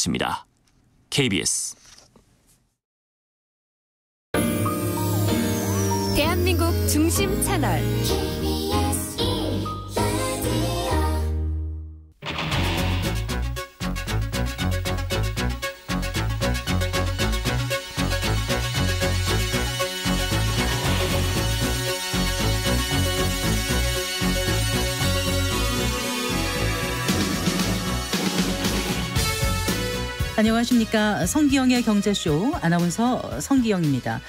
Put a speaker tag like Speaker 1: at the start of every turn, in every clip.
Speaker 1: 입니다. KBS
Speaker 2: 대한민국 중심 채널
Speaker 3: 안녕하십니까. 성기영의 경제쇼 아나운서 성기영입니다.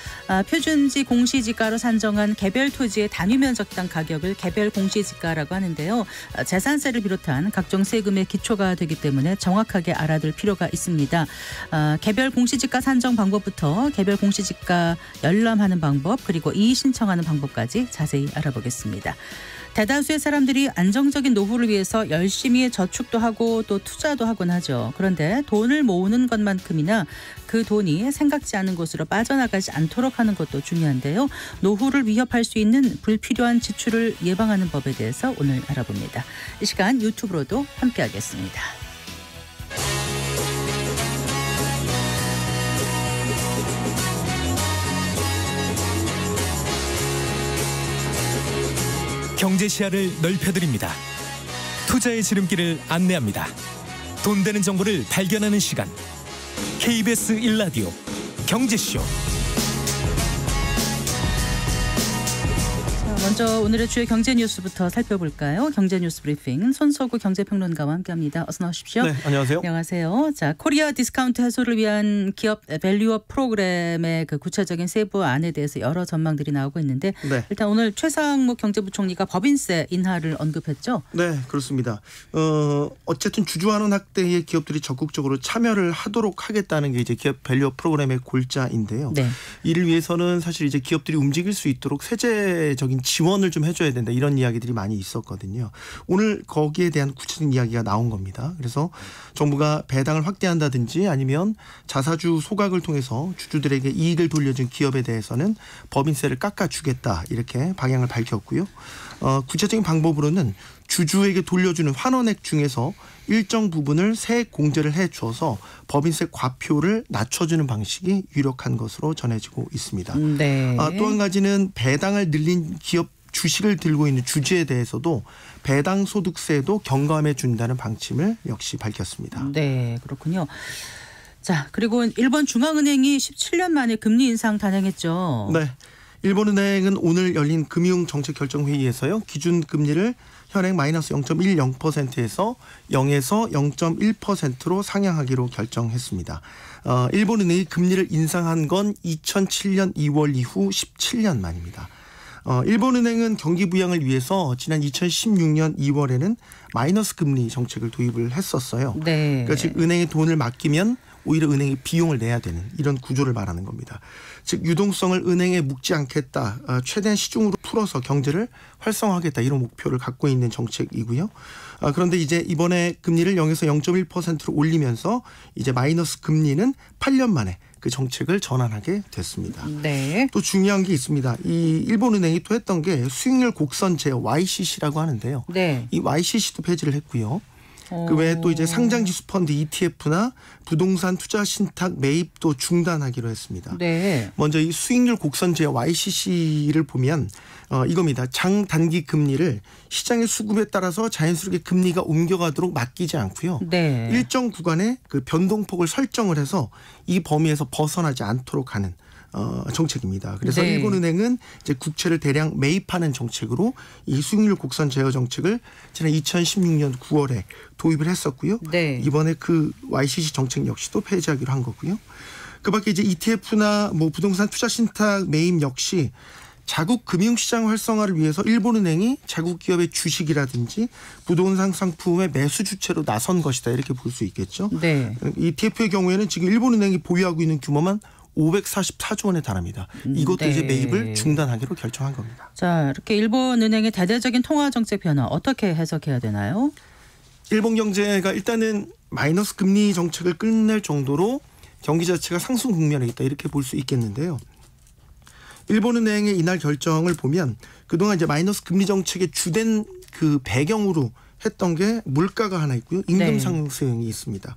Speaker 3: 표준지 공시지가로 산정한 개별 토지의 단위 면적당 가격을 개별 공시지가라고 하는데요. 재산세를 비롯한 각종 세금의 기초가 되기 때문에 정확하게 알아둘 필요가 있습니다. 개별 공시지가 산정 방법부터 개별 공시지가 열람하는 방법 그리고 이의 신청하는 방법까지 자세히 알아보겠습니다. 대다수의 사람들이 안정적인 노후를 위해서 열심히 저축도 하고 또 투자도 하곤 하죠. 그런데 돈을 모으는 것만큼이나 그 돈이 생각지 않은 곳으로 빠져나가지 않도록 하는 것도 중요한데요. 노후를 위협할 수 있는 불필요한 지출을 예방하는 법에 대해서 오늘 알아봅니다. 이 시간 유튜브로도 함께하겠습니다.
Speaker 4: 경제 시야를 넓혀드립니다. 투자의 지름길을 안내합니다. 돈 되는 정보를 발견하는 시간. KBS 1라디오 경제쇼.
Speaker 3: 먼저 오늘의 주요 경제 뉴스부터 살펴볼까요? 경제 뉴스 브리핑 손석구 경제평론가와 함께합니다. 어서 나오십시오.
Speaker 5: 네, 안녕하세요.
Speaker 3: 안녕하세요. 자, 코리아 디스카운트 해소를 위한 기업 밸류업 프로그램의 그 구체적인 세부안에 대해서 여러 전망들이 나오고 있는데
Speaker 5: 네.
Speaker 3: 일단 오늘 최상목 경제부총리가 법인세 인하를 언급했죠.
Speaker 5: 네, 그렇습니다. 어쨌든 주주환원 확대에 기업들이 적극적으로 참여를 하도록 하겠다는 게 이제 기업 밸류업 프로그램의 골자인데요.
Speaker 3: 네.
Speaker 5: 이를 위해서는 사실 이제 기업들이 움직일 수 있도록 세제적인 지원을 좀 해줘야 된다 이런 이야기들이 많이 있었거든요. 오늘 거기에 대한 구체적인 이야기가 나온 겁니다. 그래서 정부가 배당을 확대한다든지 아니면 자사주 소각을 통해서 주주들에게 이익을 돌려준 기업에 대해서는 법인세를 깎아주겠다 이렇게 방향을 밝혔고요. 구체적인 방법으로는 주주에게 돌려주는 환원액 중에서 일정 부분을 세액 공제를 해줘서 법인세 과표를 낮춰주는 방식이 유력한 것으로 전해지고 있습니다.
Speaker 3: 네.
Speaker 5: 또 한 가지는 배당을 늘린 기업 주식을 들고 있는 주주에 대해서도 배당 소득세도 경감해 준다는 방침을 역시 밝혔습니다.
Speaker 3: 네, 그렇군요. 자, 그리고 일본 중앙은행이 17년 만에 금리 인상 단행했죠.
Speaker 5: 네. 일본은행은 오늘 열린 금융정책결정회의에서요. 기준금리를 현행 마이너스 0.10%에서 0에서 0.1%로 상향하기로 결정했습니다. 일본은행이 금리를 인상한 건 2007년 2월 이후 17년 만입니다. 일본은행은 경기 부양을 위해서 지난 2016년 2월에는 마이너스 금리 정책을 도입을 했었어요.
Speaker 3: 네.
Speaker 5: 그러니까 즉 은행에 돈을 맡기면 오히려 은행이 비용을 내야 되는 이런 구조를 말하는 겁니다. 즉 유동성을 은행에 묵지 않겠다. 최대한 시중으로 풀어서 경제를 활성화하겠다. 이런 목표를 갖고 있는 정책이고요. 그런데 이제 이번에 금리를 0에서 0.1%로 올리면서 이제 마이너스 금리는 8년 만에 그 정책을 전환하게 됐습니다.
Speaker 3: 네.
Speaker 5: 또 중요한 게 있습니다. 이 일본은행이 또 했던 게 수익률 곡선 제어 YCC라고 하는데요.
Speaker 3: 네.
Speaker 5: 이 YCC도 폐지를 했고요. 그 외에 또 이제 상장지수 펀드 ETF나 부동산 투자 신탁 매입도 중단하기로 했습니다.
Speaker 3: 네.
Speaker 5: 먼저 이 수익률 곡선 제어 YCC를 보면 이겁니다. 장단기 금리를 시장의 수급에 따라서 자연스럽게 금리가 옮겨가도록 맡기지 않고요.
Speaker 3: 네.
Speaker 5: 일정 구간의 그 변동폭을 설정을 해서 이 범위에서 벗어나지 않도록 하는 정책입니다. 그래서
Speaker 3: 네.
Speaker 5: 일본은행은 이제 국채를 대량 매입하는 정책으로 이 수익률 곡선 제어 정책을 지난 2016년 9월에 도입을 했었고요.
Speaker 3: 네.
Speaker 5: 이번에 그 YCC 정책 역시도 폐지하기로 한 거고요. 그밖에 이제 ETF나 뭐 부동산 투자 신탁 매입 역시 자국 금융시장 활성화를 위해서 일본은행이 자국 기업의 주식이라든지 부동산 상품의 매수 주체로 나선 것이다 이렇게 볼 수 있겠죠.
Speaker 3: 네.
Speaker 5: ETF의 경우에는 지금 일본은행이 보유하고 있는 규모만 544조 원에 달합니다. 이것도
Speaker 3: 네.
Speaker 5: 이제 매입을 중단하기로 결정한 겁니다.
Speaker 3: 자, 이렇게 일본은행의 대대적인 통화정책 변화 어떻게 해석해야 되나요?
Speaker 5: 일본 경제가 일단은 마이너스 금리 정책을 끝낼 정도로 경기 자체가 상승 국면에 있다 이렇게 볼 수 있겠는데요. 일본은행의 이날 결정을 보면 그동안 이제 마이너스 금리 정책의 주된 그 배경으로 했던 게 물가가 하나 있고요. 임금
Speaker 3: 네.
Speaker 5: 상승이 있습니다.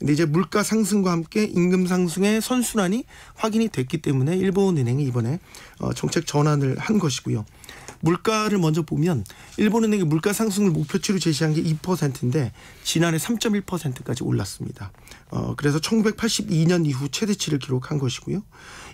Speaker 5: 근데 이제 물가 상승과 함께 임금 상승의 선순환이 확인이 됐기 때문에 일본은행이 이번에 정책 전환을 한 것이고요. 물가를 먼저 보면 일본은행이 물가 상승을 목표치로 제시한 게 2%인데 지난해 3.1%까지 올랐습니다. 그래서 1982년 이후 최대치를 기록한 것이고요.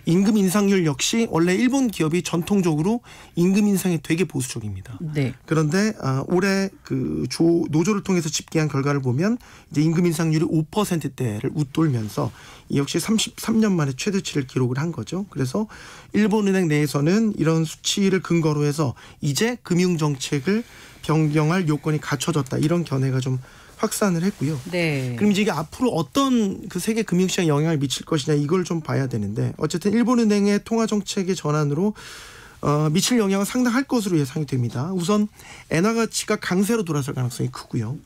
Speaker 5: 임금 인상률 역시 원래 일본 기업이 전통적으로 임금 인상이 되게 보수적입니다.
Speaker 3: 네.
Speaker 5: 그런데 올해 그 노조를 통해서 집계한 결과를 보면 이제 임금 인상률이 5%대를 웃돌면서 이 역시 33년 만에 최대치를 기록을 한 거죠. 그래서 일본은행 내에서는 이런 수치를 근거로 해서 이제 금융 정책을 변경할 요건이 갖춰졌다, 이런 견해가 좀 확산을 했고요.
Speaker 3: 네.
Speaker 5: 그럼 이제 이게 앞으로 어떤 그 세계 금융시장에 영향을 미칠 것이냐, 이걸 좀 봐야 되는데, 어쨌든 일본은행의 통화 정책의 전환으로 미칠 영향은 상당할 것으로 예상이 됩니다. 우선 엔화 가치가 강세로 돌아설 가능성이 크고요.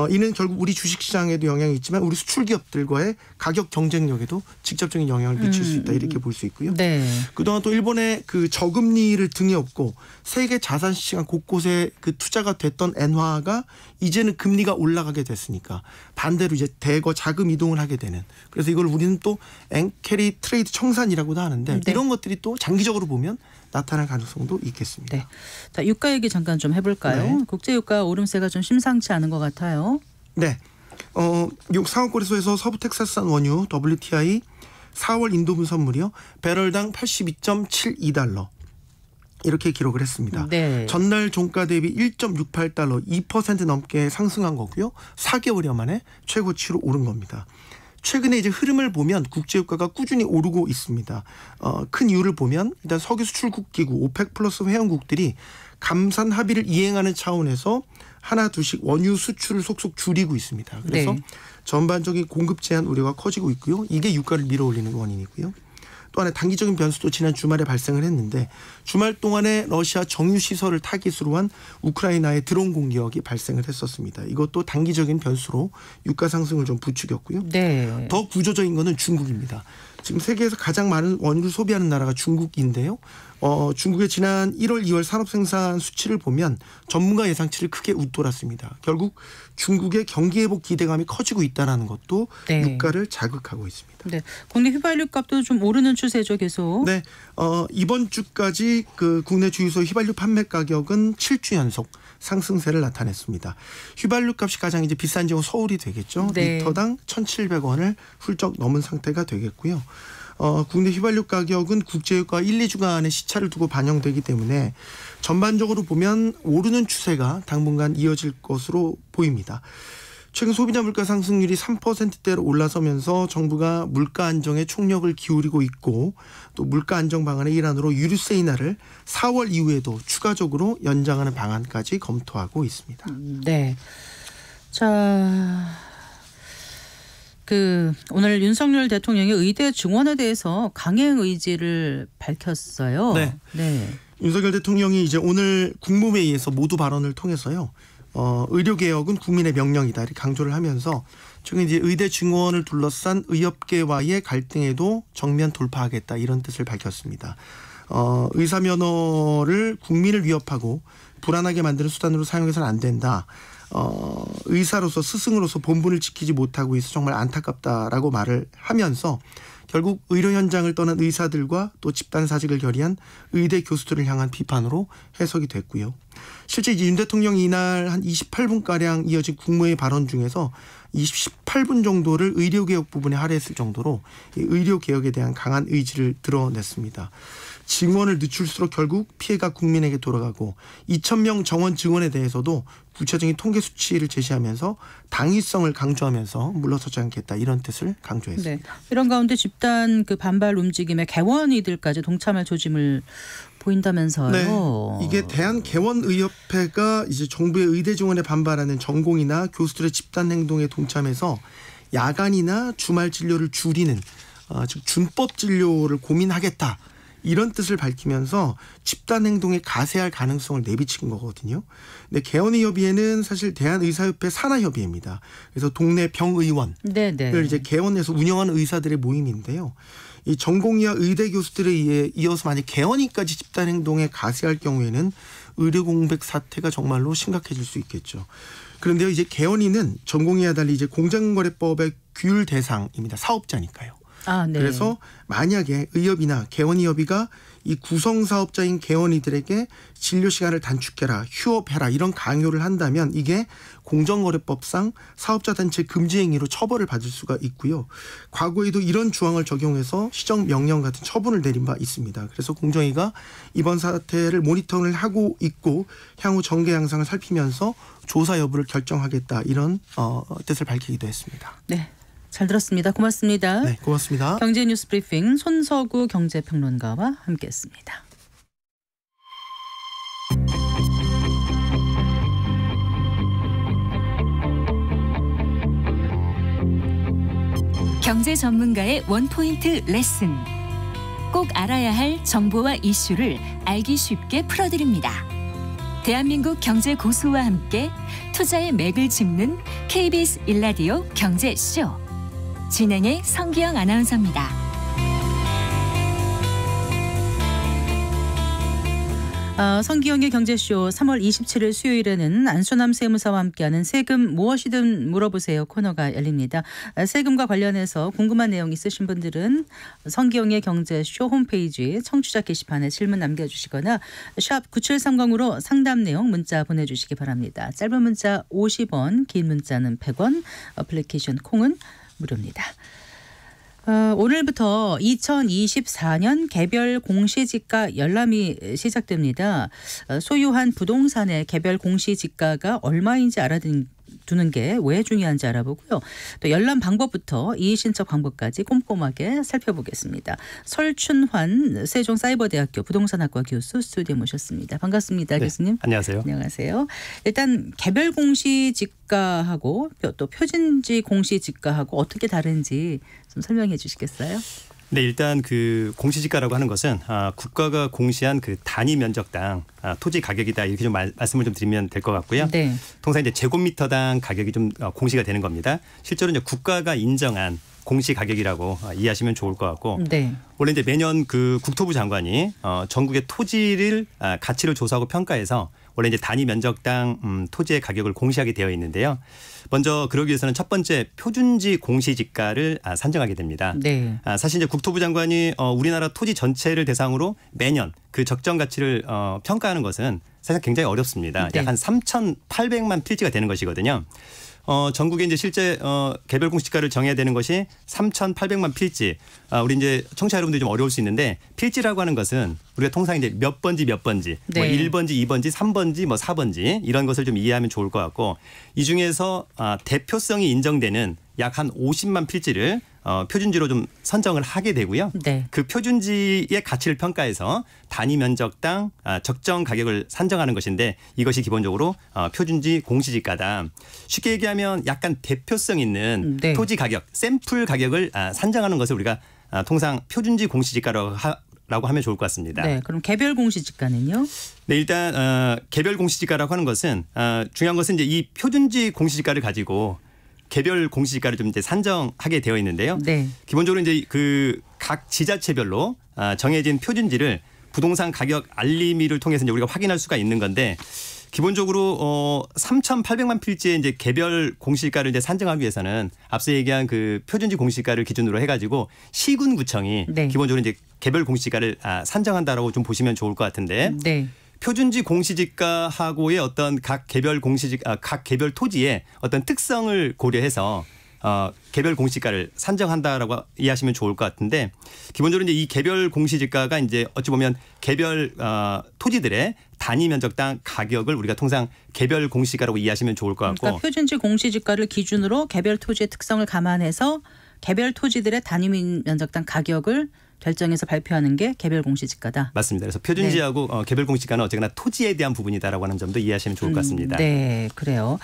Speaker 5: 이는 결국 우리 주식시장에도 영향이 있지만 우리 수출 기업들과의 가격 경쟁력에도 직접적인 영향을 미칠 수 있다, 이렇게 볼 수 있고요.
Speaker 3: 네.
Speaker 5: 그동안 또 일본의 그 저금리를 등에 업고 세계 자산 시장 곳곳에 그 투자가 됐던 엔화가 이제는 금리가 올라가게 됐으니까 반대로 이제 대거 자금 이동을 하게 되는, 그래서 이걸 우리는 또 앵캐리 트레이드 청산이라고도 하는데,
Speaker 3: 네.
Speaker 5: 이런 것들이 또 장기적으로 보면 나타날 가능성도 있겠습니다.
Speaker 3: 네. 자, 유가 얘기 잠깐 좀 해볼까요?
Speaker 5: 네.
Speaker 3: 국제 유가 오름세가 좀 심상치 않은 것 같아요.
Speaker 5: 네. 미국 상업거래소에서 서부 텍사스산 원유 WTI 4월 인도분 선물이요, 배럴당 82.72달러 이렇게 기록을 했습니다.
Speaker 3: 네.
Speaker 5: 전날 종가 대비 1.68달러 2% 넘게 상승한 거고요. 4개월여 만에 최고치로 오른 겁니다. 최근에 이제 흐름을 보면 국제유가가 꾸준히 오르고 있습니다. 큰 이유를 보면 일단 석유 수출국 기구 오펙 플러스 회원국들이 감산 합의를 이행하는 차원에서 하나 둘씩 원유 수출을 속속 줄이고 있습니다. 그래서
Speaker 3: 네.
Speaker 5: 전반적인 공급 제한 우려가 커지고 있고요. 이게 유가를 밀어올리는 원인이고요. 또 하나 단기적인 변수도 지난 주말에 발생을 했는데, 주말 동안에 러시아 정유 시설을 타깃으로 한 우크라이나의 드론 공격이 발생을 했었습니다. 이것도 단기적인 변수로 유가 상승을 좀 부추겼고요.
Speaker 3: 네.
Speaker 5: 더 구조적인 거는 중국입니다. 지금 세계에서 가장 많은 원유를 소비하는 나라가 중국인데요. 중국의 지난 1월, 2월 산업 생산 수치를 보면 전문가 예상치를 크게 웃돌았습니다. 결국 중국의 경기 회복 기대감이 커지고 있다는 것도
Speaker 3: 네.
Speaker 5: 유가를 자극하고 있습니다.
Speaker 3: 네. 국내 휘발유 값도 좀 오르는 추세죠, 계속.
Speaker 5: 네, 이번 주까지 그 국내 주유소 휘발유 판매 가격은 7주 연속 상승세를 나타냈습니다. 휘발유 값이 가장 이제 비싼 지역은 서울이 되겠죠.
Speaker 3: 네.
Speaker 5: 리터당 1,700원을 훌쩍 넘은 상태가 되겠고요. 국내 휘발유 가격은 국제유가 1, 2주간의 시차를 두고 반영되기 때문에 전반적으로 보면 오르는 추세가 당분간 이어질 것으로 보입니다. 최근 소비자 물가 상승률이 3%대로 올라서면서 정부가 물가 안정에 총력을 기울이고 있고, 또 물가 안정 방안의 일환으로 유류세 인하를 4월 이후에도 추가적으로 연장하는 방안까지 검토하고 있습니다.
Speaker 3: 네. 자, 오늘 윤석열 대통령이 의대 증원에 대해서 강행 의지를 밝혔어요.
Speaker 5: 네.
Speaker 3: 네.
Speaker 5: 윤석열 대통령이 이제 오늘 국무회의에서 모두 발언을 통해서요, 의료개혁은 국민의 명령이다, 이렇게 강조를 하면서 최근 이제 의대 증원을 둘러싼 의협계와의 갈등에도 정면 돌파하겠다, 이런 뜻을 밝혔습니다. 의사 면허를 국민을 위협하고 불안하게 만드는 수단으로 사용해서는 안 된다. 의사로서 스승으로서 본분을 지키지 못하고 있어 정말 안타깝다라고 말을 하면서 결국 의료 현장을 떠난 의사들과 또 집단 사직을 결의한 의대 교수들을 향한 비판으로 해석이 됐고요. 실제 이제 윤 대통령이 이날 한 28분가량 이어진 국무회의 발언 중에서 18분 정도를 의료개혁 부분에 할애했을 정도로 의료개혁에 대한 강한 의지를 드러냈습니다. 증원을 늦출수록 결국 피해가 국민에게 돌아가고 2,000명 정원 증원에 대해서도 구체적인 통계 수치를 제시하면서 당위성을 강조하면서 물러서지 않겠다, 이런 뜻을 강조했습니다.
Speaker 3: 네. 이런 가운데 집단 반발 움직임에 개원이들까지 동참할 조짐을 보인다면서요.
Speaker 5: 네, 이게 대한개원의협회가 이제 정부의 의대 증원에 반발하는 전공이나 교수들의 집단 행동에 동참해서 야간이나 주말 진료를 줄이는 즉 준법 진료를 고민하겠다, 이런 뜻을 밝히면서 집단 행동에 가세할 가능성을 내비친 거거든요. 근데 개원의협의회는 사실 대한의사협회 산하협의회입니다. 그래서 동네 병의원을 이제 개원해서 운영하는 의사들의 모임인데요. 이 전공의와 의대 교수들에 이어서 만약 개원의까지 집단 행동에 가세할 경우에는 의료 공백 사태가 정말로 심각해질 수 있겠죠. 그런데요, 이제 개원인은 전공의와 달리 이제 공정거래법의 규율 대상입니다. 사업자니까요.
Speaker 3: 아, 네.
Speaker 5: 그래서 만약에 의협이나 개원의협의가 이 구성사업자인 개원이들에게 진료 시간을 단축해라, 휴업해라 이런 강요를 한다면 이게 공정거래법상 사업자단체 금지 행위로 처벌을 받을 수가 있고요. 과거에도 이런 조항을 적용해서 시정명령 같은 처분을 내린 바 있습니다. 그래서 공정위가 이번 사태를 모니터링을 하고 있고 향후 전개 양상을 살피면서 조사 여부를 결정하겠다 이런 뜻을 밝히기도 했습니다.
Speaker 3: 네. 잘 들었습니다. 고맙습니다.
Speaker 5: 네, 고맙습니다.
Speaker 3: 경제 뉴스 브리핑 손서구 경제평론가와 함께했습니다.
Speaker 2: 경제 전문가의 원포인트 레슨. 꼭 알아야 할 정보와 이슈를 알기 쉽게 풀어드립니다. 대한민국 경제 고수와 함께 투자의 맥을 짚는 KBS 일라디오 경제쇼. 진행의 성기영 아나운서입니다.
Speaker 3: 성기영의 경제쇼 3월 27일 수요일에는 안수남 세무사와 함께하는 세금 무엇이든 물어보세요 코너가 열립니다. 세금과 관련해서 궁금한 내용 있으신 분들은 성기영의 경제쇼 홈페이지 청취자 게시판에 질문 남겨주시거나 샵 9730으로 상담 내용 문자 보내주시기 바랍니다. 짧은 문자 50원, 긴 문자는 100원, 어플리케이션 콩은 무료입니다. 오늘부터 2024년 개별 공시지가 열람이 시작됩니다. 소유한 부동산의 개별 공시지가가 얼마인지 알아두는 게 왜 중요한지 알아보고요. 또 열람 방법부터 이의신청 방법까지 꼼꼼하게 살펴보겠습니다. 설춘환 세종사이버대학교 부동산학과 교수 스튜디오에 모셨습니다. 반갑습니다.
Speaker 6: 네,
Speaker 3: 교수님.
Speaker 6: 안녕하세요.
Speaker 3: 안녕하세요. 일단 개별 공시지가하고 또 표준지 공시지가하고 어떻게 다른지 좀 설명해 주시겠어요?
Speaker 6: 네, 일단 그 공시지가라고 하는 것은 국가가 공시한 그 단위 면적당 토지 가격이다 이렇게 좀 말씀을 좀 드리면 될 것 같고요.
Speaker 3: 네.
Speaker 6: 통상 이제 제곱미터당 가격이 좀 공시가 되는 겁니다. 실제로 이제 국가가 인정한 공시 가격이라고 이해하시면 좋을 것 같고,
Speaker 3: 네.
Speaker 6: 원래 이제 매년 그 국토부 장관이 전국의 토지를 가치를 조사하고 평가해서 원래 이제 단위 면적당 토지의 가격을 공시하게 되어 있는데요. 먼저 그러기 위해서는 첫 번째 표준지 공시지가를 산정하게 됩니다.
Speaker 3: 네.
Speaker 6: 사실 이제 국토부 장관이 우리나라 토지 전체를 대상으로 매년 그 적정 가치를 평가하는 것은 사실 굉장히 어렵습니다.
Speaker 3: 네.
Speaker 6: 약 한 3,800만 필지가 되는 것이거든요. 전국에 이제 실제 개별 공시지가를 정해야 되는 것이 3,800만 필지. 우리 이제 청취자 여러분들이 좀 어려울 수 있는데 필지라고 하는 것은 우리가 통상 이제 몇 번지 뭐
Speaker 3: 네.
Speaker 6: 1번지, 2번지, 3번지, 뭐 4번지 이런 것을 좀 이해하면 좋을 것 같고, 이 중에서 대표성이 인정되는 약 한 50만 필지를 표준지로 좀 선정을 하게 되고요.
Speaker 3: 네.
Speaker 6: 그 표준지의 가치를 평가해서 단위 면적당 적정 가격을 산정하는 것인데, 이것이 기본적으로 표준지 공시지가다. 쉽게 얘기하면 약간 대표성 있는
Speaker 3: 네.
Speaker 6: 토지 가격, 샘플 가격을 산정하는 것을 우리가 통상 표준지 공시지가라고 하면 좋을 것 같습니다.
Speaker 3: 네. 그럼 개별 공시지가는요?
Speaker 6: 네, 일단 개별 공시지가라고 하는 것은 중요한 것은 이제 이 표준지 공시지가를 가지고 개별 공시지가를 좀 이제 산정하게 되어 있는데요.
Speaker 3: 네.
Speaker 6: 기본적으로 이제 그 각 지자체별로 정해진 표준지를 부동산 가격 알림이를 통해서 이제 우리가 확인할 수가 있는 건데, 기본적으로 3,800만 필지의 이제 개별 공시지가를 이제 산정하기 위해서는 앞서 얘기한 그 표준지 공시지가를 기준으로 해가지고 시군구청이
Speaker 3: 네.
Speaker 6: 기본적으로 이제 개별 공시지가를 산정한다라고 좀 보시면 좋을 것 같은데,
Speaker 3: 네.
Speaker 6: 표준지 공시지가하고의 어떤 각 개별 각 개별 토지의 어떤 특성을 고려해서 개별 공시지가를 산정한다라고 이해하시면 좋을 것 같은데, 기본적으로 이제 이 개별 공시지가가 이제 어찌 보면 개별 토지들의 단위 면적당 가격을 우리가 통상 개별 공시지가라고 이해하시면 좋을 것 같고,
Speaker 3: 그러니까 표준지 공시지가를 기준으로 개별 토지의 특성을 감안해서 개별 토지들의 단위 면적당 가격을 결정해서 발표하는 게 개별 공시지가다.
Speaker 6: 맞습니다. 그래서 표준지하고 개별 공시지가는 어쨌거나 토지에 대한 부분이다라고 하는 점도 이해하시면 좋을 것 같습니다.
Speaker 3: 네, 그래요.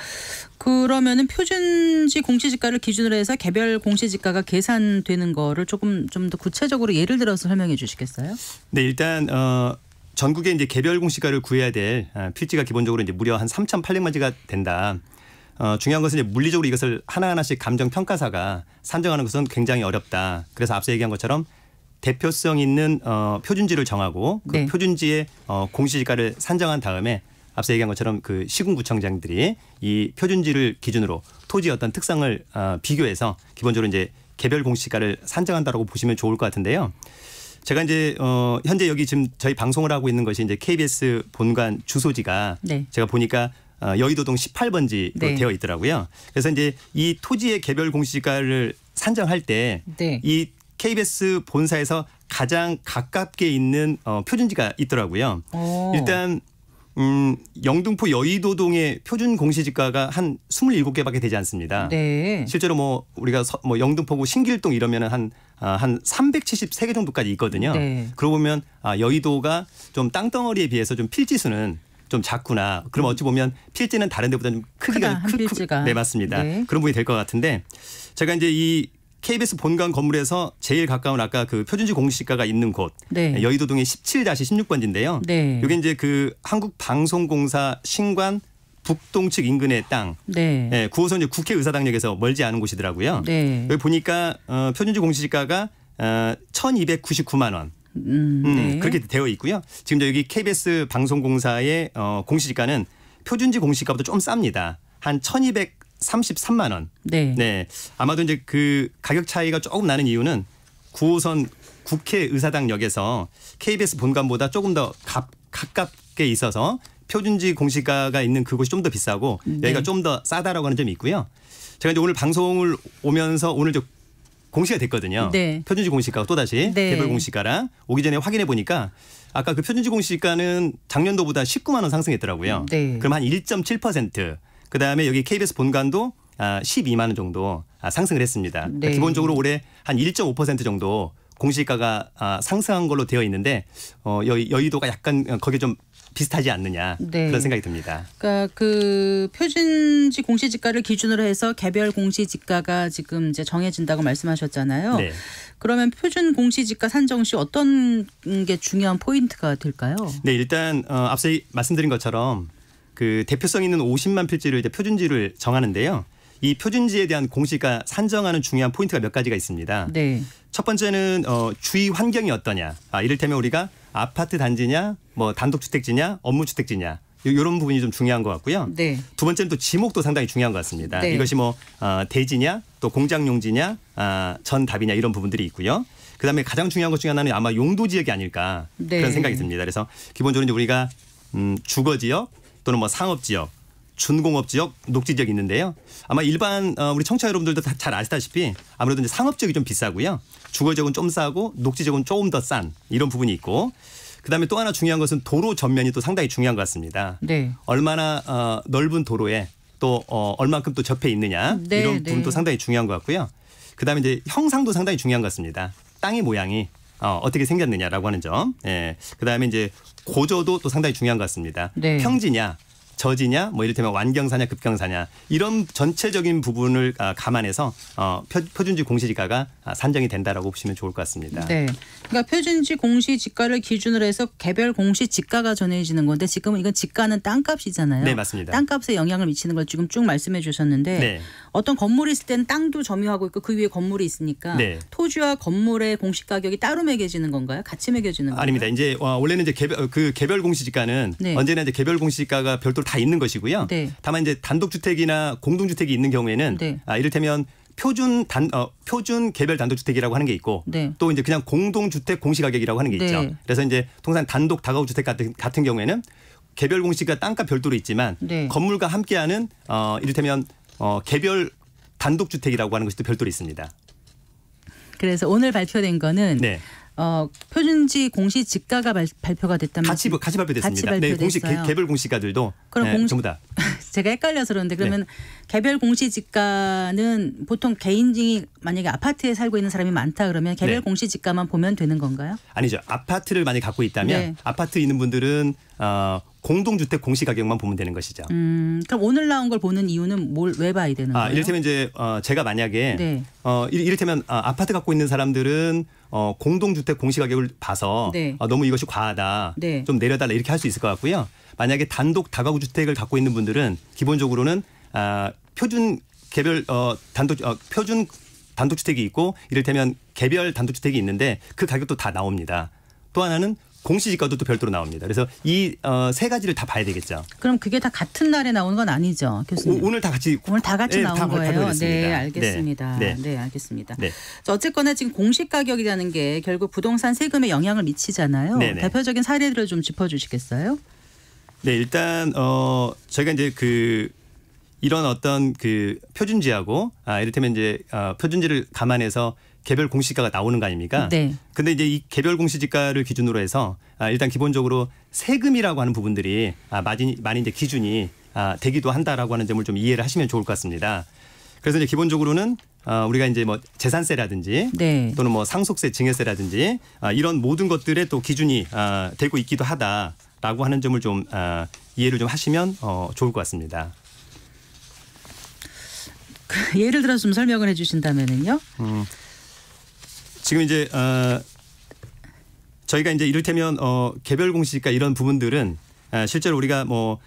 Speaker 3: 그러면은 표준지 공시지가를 기준으로 해서 개별 공시지가가 계산되는 거를 조금 좀 더 구체적으로 예를 들어서 설명해 주시겠어요?
Speaker 6: 네, 일단 전국에 이제 개별 공시지가를 구해야 될 필지가 기본적으로 이제 무려 한 3,800만 지가 된다. 중요한 것은 이제 물리적으로 이것을 하나하나씩 감정 평가사가 산정하는 것은 굉장히 어렵다. 그래서 앞서 얘기한 것처럼 대표성 있는 표준지를 정하고 그
Speaker 3: 네.
Speaker 6: 표준지의 공시지가를 산정한 다음에 앞서 얘기한 것처럼 그 시군구청장들이 이 표준지를 기준으로 토지의 어떤 특성을 비교해서 기본적으로 이제 개별 공시지가를 산정한다라고 보시면 좋을 것 같은데요. 제가 이제 현재 여기 지금 저희 방송을 하고 있는 것이 이제 KBS 본관 주소지가
Speaker 3: 네.
Speaker 6: 제가 보니까 여의도동 18번지로
Speaker 3: 네.
Speaker 6: 되어 있더라고요. 그래서 이제 이 토지의 개별 공시지가를 산정할 때 이
Speaker 3: 네.
Speaker 6: KBS 본사에서 가장 가깝게 있는 표준지가 있더라고요.
Speaker 3: 오.
Speaker 6: 일단 영등포 여의도동의 표준 공시지가가 한 27개밖에 되지 않습니다.
Speaker 3: 네.
Speaker 6: 실제로 뭐 우리가 뭐 영등포구 신길동 이러면은 한 373개 정도까지 있거든요.
Speaker 3: 네.
Speaker 6: 그러고 보면 여의도가 좀 땅덩어리에 비해서 좀 필지수는 좀 작구나. 그럼 어찌 보면 필지는 다른 데보다 좀 크기가
Speaker 3: 크다, 한 필지가.
Speaker 6: 네, 맞습니다.
Speaker 3: 네.
Speaker 6: 그런 부분이 될 것 같은데 제가 이제 이 KBS 본관 건물에서 제일 가까운 아까 그 표준지 공시지가가 있는 곳
Speaker 3: 네.
Speaker 6: 여의도동의 17-16번지인데요.
Speaker 3: 네.
Speaker 6: 여기 이제 그 한국방송공사 신관 북동측 인근의 땅.
Speaker 3: 네.
Speaker 6: 네, 9호선 이제 국회의사당역에서 멀지 않은 곳이더라고요.
Speaker 3: 네.
Speaker 6: 여기 보니까 표준지 공시지가가 1,299만 원.
Speaker 3: 네.
Speaker 6: 그렇게 되어 있고요. 지금 여기 KBS 방송공사의 공시지가는 표준지 공시지가보다 좀 쌉니다. 한 1,233만 원.
Speaker 3: 네.
Speaker 6: 네, 아마도 이제 그 가격 차이가 조금 나는 이유는 9호선 국회의사당역에서 KBS 본관보다 조금 더 가깝게 있어서 표준지 공시가가 있는 그곳이 좀 더 비싸고 여기가 좀 더 싸다라고 하는 점이 있고요. 제가 이제 오늘 방송을 오면서 오늘 저 공시가 됐거든요.
Speaker 3: 네.
Speaker 6: 표준지 공시가가 또다시
Speaker 3: 네.
Speaker 6: 개별 공시가랑 오기 전에 확인해 보니까 아까 그 표준지 공시가는 작년도보다 19만 원 상승했더라고요.
Speaker 3: 네.
Speaker 6: 그럼 한 1.7%. 그다음에 여기 KBS 본관도 12만 원 정도 상승을 했습니다. 그러니까
Speaker 3: 네.
Speaker 6: 기본적으로 올해 한 1.5% 정도 공시가가 상승한 걸로 되어 있는데 여의도가 약간 거기에 좀 비슷하지 않느냐
Speaker 3: 네.
Speaker 6: 그런 생각이 듭니다.
Speaker 3: 그러니까 그 표준지 공시지가를 기준으로 해서 개별 공시지가가 지금 이제 정해진다고 말씀하셨잖아요.
Speaker 6: 네.
Speaker 3: 그러면 표준 공시지가 산정 시 어떤 게 중요한 포인트가 될까요?
Speaker 6: 네, 일단 앞서 말씀드린 것처럼 그 대표성 있는 50만 필지를 이제 표준지를 정하는데요. 이 표준지에 대한 공시가 산정하는 중요한 포인트가 몇 가지가 있습니다.
Speaker 3: 네.
Speaker 6: 첫 번째는 주위 환경이 어떠냐. 이를테면 우리가 아파트 단지냐, 뭐 단독주택지냐, 업무주택지냐. 이런 부분이 좀 중요한 것 같고요.
Speaker 3: 네.
Speaker 6: 두 번째는 또 지목도 상당히 중요한 것 같습니다.
Speaker 3: 네.
Speaker 6: 이것이 뭐 대지냐, 또 공장용지냐, 전답이냐 이런 부분들이 있고요. 그다음에 가장 중요한 것 중에 하나는 아마 용도 지역이 아닐까
Speaker 3: 네.
Speaker 6: 그런 생각이 듭니다. 그래서 기본적으로 이제 우리가 주거 지역 또는 뭐 상업 지역, 준공업 지역, 녹지 지역이 있는데요. 아마 일반 우리 청취자 여러분들도 다 잘 아시다시피 아무래도 이제 상업 지역이 좀 비싸고요. 주거 지역은 좀 싸고 녹지 지역은 조금 더 싼 이런 부분이 있고 그다음에 또 하나 중요한 것은 도로 전면이 또 상당히 중요한 것 같습니다.
Speaker 3: 네.
Speaker 6: 얼마나 넓은 도로에 또 얼만큼 또 접해 있느냐
Speaker 3: 네,
Speaker 6: 이런
Speaker 3: 네.
Speaker 6: 부분도 상당히 중요한 것 같고요. 그다음에 이제 형상도 상당히 중요한 것 같습니다. 땅의 모양이 어떻게 생겼느냐라고 하는 점. 예. 그다음에 이제 고저도 또 상당히 중요한 것 같습니다.
Speaker 3: 네.
Speaker 6: 평지냐 저지냐 뭐 이를테면 완경사냐 급경사냐 이런 전체적인 부분을 감안해서 표준지 공시지가가 산정이 된다라고 보시면 좋을 것 같습니다.
Speaker 3: 네. 그러니까 표준지 공시지가를 기준으로 해서 개별 공시지가가 정해지는 건데 지금은 이건 지가는 땅값이잖아요.
Speaker 6: 네, 맞습니다.
Speaker 3: 땅값에 영향을 미치는 걸 지금 쭉 말씀해 주셨는데
Speaker 6: 네.
Speaker 3: 어떤 건물이 있을 때는 땅도 점유하고 있고 그 위에 건물이 있으니까
Speaker 6: 네.
Speaker 3: 토지와 건물의 공시가격이 따로 매겨지는 건가요? 같이 매겨지는 건가요?
Speaker 6: 아닙니다. 이제 원래는 이제 개별 공시지가는
Speaker 3: 네.
Speaker 6: 언제나 이제 개별 공시지가가 별도로 다 있는 것이고요.
Speaker 3: 네.
Speaker 6: 다만 이제 단독주택이나 공동주택이 있는 경우에는
Speaker 3: 네.
Speaker 6: 이를테면 표준 개별 단독주택이라고 하는 게 있고
Speaker 3: 네.
Speaker 6: 또 이제 그냥 공동주택 공시가격이라고 하는 게 있죠.
Speaker 3: 네.
Speaker 6: 그래서 이제 통상 단독 다가구주택 같은 경우에는 개별 공시가 땅값 별도로 있지만
Speaker 3: 네.
Speaker 6: 건물과 함께하는 이를테면 개별 단독주택이라고 하는 것이 또 별도로 있습니다.
Speaker 3: 그래서 오늘 발표된 거는
Speaker 6: 네.
Speaker 3: 표준지 공시지가가 발표가 됐다면
Speaker 6: 같이 발표됐습니다.
Speaker 3: 같이
Speaker 6: 네, 공시
Speaker 3: 발표됐어요.
Speaker 6: 개별 공시가들도
Speaker 3: 그럼
Speaker 6: 전부 다.
Speaker 3: 제가 헷갈려서 그런데 그러면
Speaker 6: 네.
Speaker 3: 개별 공시지가는 보통 개인이 만약에 아파트에 살고 있는 사람이 많다 그러면 개별
Speaker 6: 네.
Speaker 3: 공시지가만 보면 되는 건가요?
Speaker 6: 아니죠. 아파트를 만약 갖고 있다면
Speaker 3: 네.
Speaker 6: 아파트 있는 분들은 공동주택 공시가격만 보면 되는 것이죠.
Speaker 3: 그럼 오늘 나온 걸 보는 이유는 왜 봐야 되는 거예요?
Speaker 6: 이를테면 이제 제가 만약에
Speaker 3: 네.
Speaker 6: 이를테면 아파트 갖고 있는 사람들은 공동주택 공시가격을 봐서
Speaker 3: 네.
Speaker 6: 너무 이것이 과하다.
Speaker 3: 네.
Speaker 6: 좀 내려달라 이렇게 할 수 있을 것 같고요. 만약에 단독 다가구 주택을 갖고 있는 분들은 기본적으로는 표준 개별 표준 단독주택이 있고 이를테면 개별 단독주택이 있는데 그 가격도 다 나옵니다. 또 하나는 공시지가도 또 별도로 나옵니다. 그래서 이 세 가지를 다 봐야 되겠죠.
Speaker 3: 그럼 그게 다 같은 날에 나오는 건 아니죠, 교수님?
Speaker 6: 오늘 다 같이
Speaker 3: 네, 나온
Speaker 6: 다
Speaker 3: 거예요.
Speaker 6: 발표됐습니다.
Speaker 3: 네, 알겠습니다.
Speaker 6: 네.
Speaker 3: 네, 알겠습니다.
Speaker 6: 네.
Speaker 3: 자, 어쨌거나 지금 공시 가격이라는 게 결국 부동산 세금에 영향을 미치잖아요.
Speaker 6: 네네.
Speaker 3: 대표적인 사례들을 좀 짚어주시겠어요?
Speaker 6: 네, 일단 저희가 이제 이런 어떤 표준지하고 이를테면 이제 표준지를 감안해서 개별 공시지가가 나오는 거 아닙니까?
Speaker 3: 네.
Speaker 6: 근데 이제 이 개별 공시지가를 기준으로 해서 일단 기본적으로 세금이라고 하는 부분들이 많이 이제 기준이 되기도 한다라고 하는 점을 좀 이해를 하시면 좋을 것 같습니다. 그래서 이제 기본적으로는 우리가 이제 뭐 재산세라든지
Speaker 3: 네.
Speaker 6: 또는 뭐 상속세, 증여세라든지 이런 모든 것들에 또 기준이 되고 있기도 하다라고 하는 점을 좀 이해를 좀 하시면 좋을 것 같습니다.
Speaker 3: 예를 들어서 좀 설명을 해주신다면은요.
Speaker 6: 지금 이제 저희가 이제 이를테면 개별 공시지가 이런 부분들은 실제로 우리가 뭐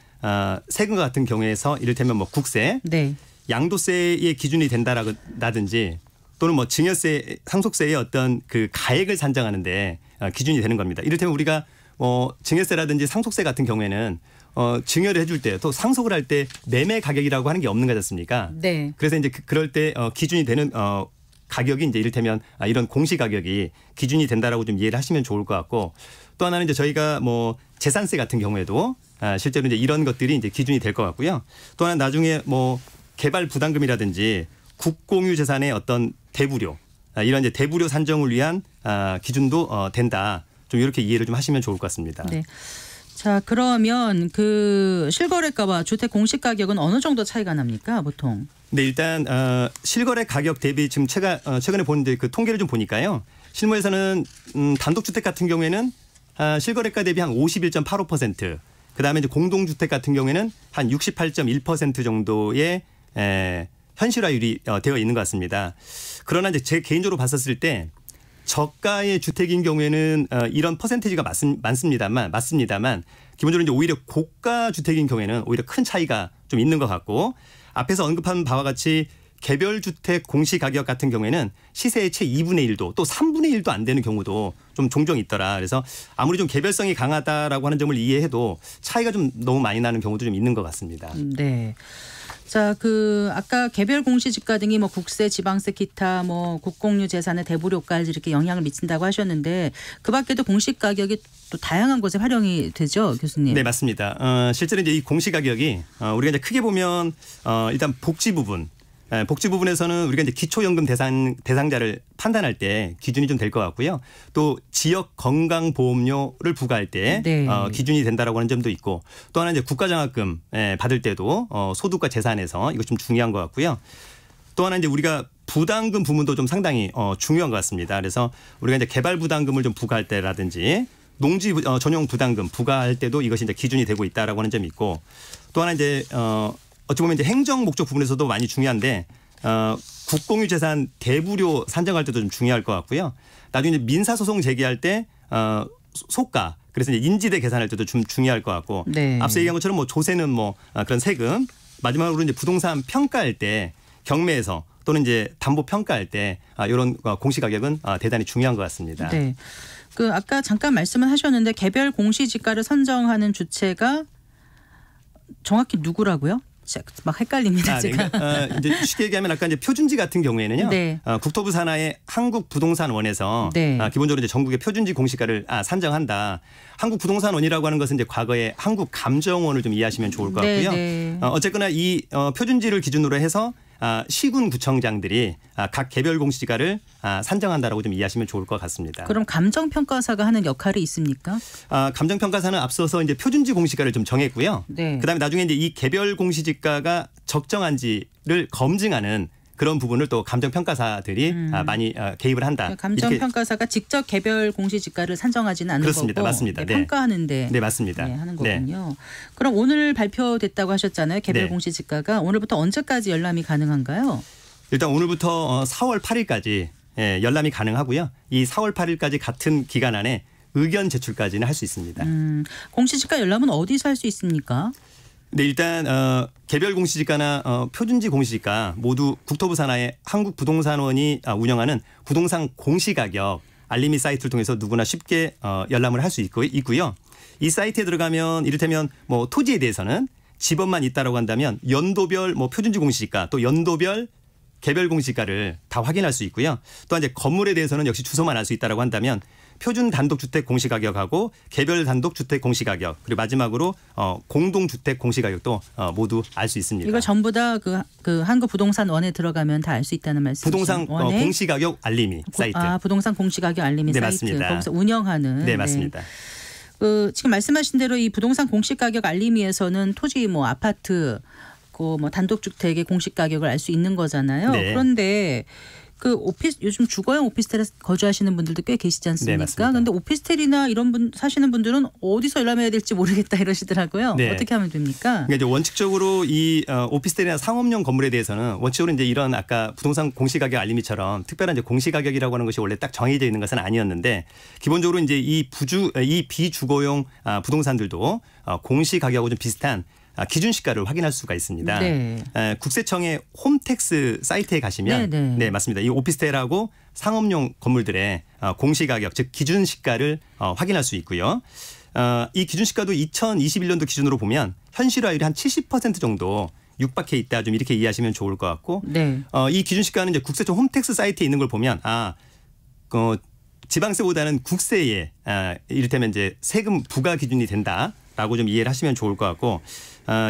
Speaker 6: 세금과 같은 경우에서 이를테면 뭐 국세,
Speaker 3: 네.
Speaker 6: 양도세의 기준이 된다라든지 또는 뭐 증여세, 상속세의 어떤 가액을 산정하는데 기준이 되는 겁니다. 이를테면 우리가 증여세라든지 상속세 같은 경우에는 증여를 해줄 때 또 상속을 할 때 매매 가격이라고 하는 게 없는 거지 않습니까?
Speaker 3: 네.
Speaker 6: 그래서 이제 그럴 때 기준이 되는 가격이 이제 이를테면 이런 공시 가격이 기준이 된다라고 좀 이해를 하시면 좋을 것 같고 또 하나는 이제 저희가 뭐 재산세 같은 경우에도 실제로 이제 이런 것들이 이제 기준이 될 것 같고요. 또 하나 나중에 뭐 개발 부담금이라든지 국공유 재산의 어떤 대부료 이런 이제 대부료 산정을 위한 기준도 된다. 좀 이렇게 이해를 좀 하시면 좋을 것 같습니다.
Speaker 3: 네. 자, 그러면 실거래가와 주택 공시 가격은 어느 정도 차이가 납니까, 보통?
Speaker 6: 네, 일단 실거래 가격 대비 지금 최근에 본 이제 통계를 좀 보니까요. 실무에서는 단독주택 같은 경우에는 실거래가 대비 한 51.85%, 그다음에 이제 공동주택 같은 경우에는 한 68.1% 정도의 현실화율이 되어 있는 것 같습니다. 그러나 이제 제 개인적으로 봤었을 때 저가의 주택인 경우에는 이런 퍼센티지가 맞습니다만 기본적으로 이제 오히려 고가 주택인 경우에는 오히려 큰 차이가 좀 있는 것 같고 앞에서 언급한 바와 같이 개별 주택 공시 가격 같은 경우에는 시세의 채 2분의 1도 또 3분의 1도 안 되는 경우도 좀 종종 있더라. 그래서 아무리 좀 개별성이 강하다라고 하는 점을 이해해도 차이가 좀 너무 많이 나는 경우도 좀 있는 것 같습니다.
Speaker 3: 네. 자, 아까 개별 공시지가 등이 뭐 국세, 지방세, 기타 뭐 국공유 재산의 대부료까지 이렇게 영향을 미친다고 하셨는데 그 밖에도 공시 가격이 또 다양한 곳에 활용이 되죠, 교수님?
Speaker 6: 네, 맞습니다. 실제로 이제 이 공시 가격이 우리가 이제 크게 보면 일단 복지 부분에서는 우리가 이제 기초연금 대상자를 판단할 때 기준이 좀 될 것 같고요. 또 지역 건강보험료를 부과할 때
Speaker 3: 네.
Speaker 6: 기준이 된다라고 하는 점도 있고 또 하나 이제 국가장학금 받을 때도 소득과 재산에서 이거 좀 중요한 것 같고요. 또 하나 이제 우리가 부담금 부분도 좀 상당히 중요한 것 같습니다. 그래서 우리가 이제 개발 부담금을 좀 부과할 때라든지 농지 전용 부담금 부과할 때도 이것이 이제 기준이 되고 있다라고 하는 점이 있고 또 하나 이제 어찌 보면 이제 행정 목적 부분에서도 많이 중요한데 국공유 재산 대부료 산정할 때도 좀 중요할 것 같고요. 나중에 이제 민사 소송 제기할 때 소가 그래서 이제 인지대 계산할 때도 좀 중요할 것 같고
Speaker 3: 네.
Speaker 6: 앞서 얘기한 것처럼 뭐 조세는 뭐 그런 세금 마지막으로 이제 부동산 평가할 때 경매에서 또는 이제 담보 평가할 때 이런 공시 가격은 대단히 중요한 것 같습니다.
Speaker 3: 네. 아까 잠깐 말씀을 하셨는데 개별 공시지가를 선정하는 주체가 정확히 누구라고요? 막 헷갈립니다.
Speaker 6: 네.
Speaker 3: 제가.
Speaker 6: 그러니까 이제 쉽게 얘기하면 아까 이제 표준지 같은 경우에는요.
Speaker 3: 네.
Speaker 6: 국토부 산하의 한국부동산원에서
Speaker 3: 네.
Speaker 6: 기본적으로 이제 전국의 표준지 공시가를 산정한다. 한국부동산원이라고 하는 것은 이제 과거의 한국감정원을 좀 이해하시면 좋을 것 같고요.
Speaker 3: 네.
Speaker 6: 어쨌거나 이 표준지를 기준으로 해서 시군 구청장들이 각 개별 공시지가를 산정한다라고 좀 이해하시면 좋을 것 같습니다.
Speaker 3: 그럼 감정평가사가 하는 역할이 있습니까?
Speaker 6: 감정평가사는 앞서서 이제 표준지 공시가를 좀 정했고요.
Speaker 3: 네.
Speaker 6: 그다음에 나중에 이제 이 개별 공시지가가 적정한지를 검증하는 그런 부분을 또 감정평가사들이 많이 개입을 한다.
Speaker 3: 감정평가사가 직접 개별 공시지가를 산정하지는 않는
Speaker 6: 그렇습니다.
Speaker 3: 거고
Speaker 6: 맞습니다. 네.
Speaker 3: 평가하는데
Speaker 6: 네, 맞습니다.
Speaker 3: 하는
Speaker 6: 네.
Speaker 3: 거군요. 그럼 오늘 발표됐다고 하셨잖아요. 개별
Speaker 6: 네.
Speaker 3: 공시지가가 오늘부터 언제까지 열람이 가능한가요?
Speaker 6: 일단 오늘부터 4월 8일까지 열람이 가능하고요. 이 4월 8일까지 같은 기간 안에 의견 제출까지는 할 수 있습니다.
Speaker 3: 공시지가 열람은 어디서 할 수 있습니까?
Speaker 6: 네, 일단 개별 공시지가나 표준지 공시지가 모두 국토부 산하의 한국부동산원이 운영하는 부동산 공시가격 알림이 사이트를 통해서 누구나 쉽게 열람을 할 수 있고요. 이 사이트에 들어가면 이를테면 뭐 토지에 대해서는 지번만 있다라고 한다면 연도별 뭐 표준지 공시지가 또 연도별 개별 공시지가를 다 확인할 수 있고요. 또한 이제 건물에 대해서는 역시 주소만 알 수 있다라고 한다면 표준 단독주택 공시가격하고 개별 단독주택 공시가격 그리고 마지막으로 공동주택 공시가격도 모두 알 수 있습니다.
Speaker 3: 이거 전부 다 그 한국부동산원에 들어가면 다 알 수 있다는 말씀이시죠?
Speaker 6: 부동산 공시가격 알림이 사이트.
Speaker 3: 부동산 공시가격 알림이
Speaker 6: 네,
Speaker 3: 사이트.
Speaker 6: 맞습니다.
Speaker 3: 거기서 운영하는.
Speaker 6: 네, 맞습니다.
Speaker 3: 지금 말씀하신 대로 이 부동산 공시가격 알림위에서는 토지 뭐 아파트 뭐 단독주택의 공시가격을 알 수 있는 거잖아요.
Speaker 6: 네.
Speaker 3: 그런데 그 요즘 주거용 오피스텔에 거주하시는 분들도 꽤 계시지 않습니까?
Speaker 6: 네, 맞습니다.
Speaker 3: 그런데 오피스텔이나 이런 분 사시는 분들은 어디서 열람해야 될지 모르겠다 이러시더라고요.
Speaker 6: 네.
Speaker 3: 어떻게 하면 됩니까?
Speaker 6: 그러니까 이제 원칙적으로 이 오피스텔이나 상업용 건물에 대해서는 원칙적으로 이제 이런 아까 부동산 공시가격 알림이처럼 특별한 이제 공시가격이라고 하는 것이 원래 딱 정해져 있는 것은 아니었는데 기본적으로 이제 이 비주거용 부동산들도 공시가격하고 좀 비슷한 기준시가를 확인할 수가 있습니다.
Speaker 3: 네.
Speaker 6: 국세청의 홈택스 사이트에 가시면 네, 맞습니다. 이 오피스텔하고 상업용 건물들의 공시가격 즉 기준시가를 확인할 수 있고요. 이 기준시가도 2021년도 기준으로 보면 현실화율이 한 70% 정도 육박해 있다 좀 이렇게 이해하시면 좋을 것 같고
Speaker 3: 네.
Speaker 6: 이 기준시가는 이제 국세청 홈택스 사이트에 있는 걸 보면 지방세보다는 국세에 이를테면 이제 세금 부과 기준이 된다라고 좀 이해를 하시면 좋을 것 같고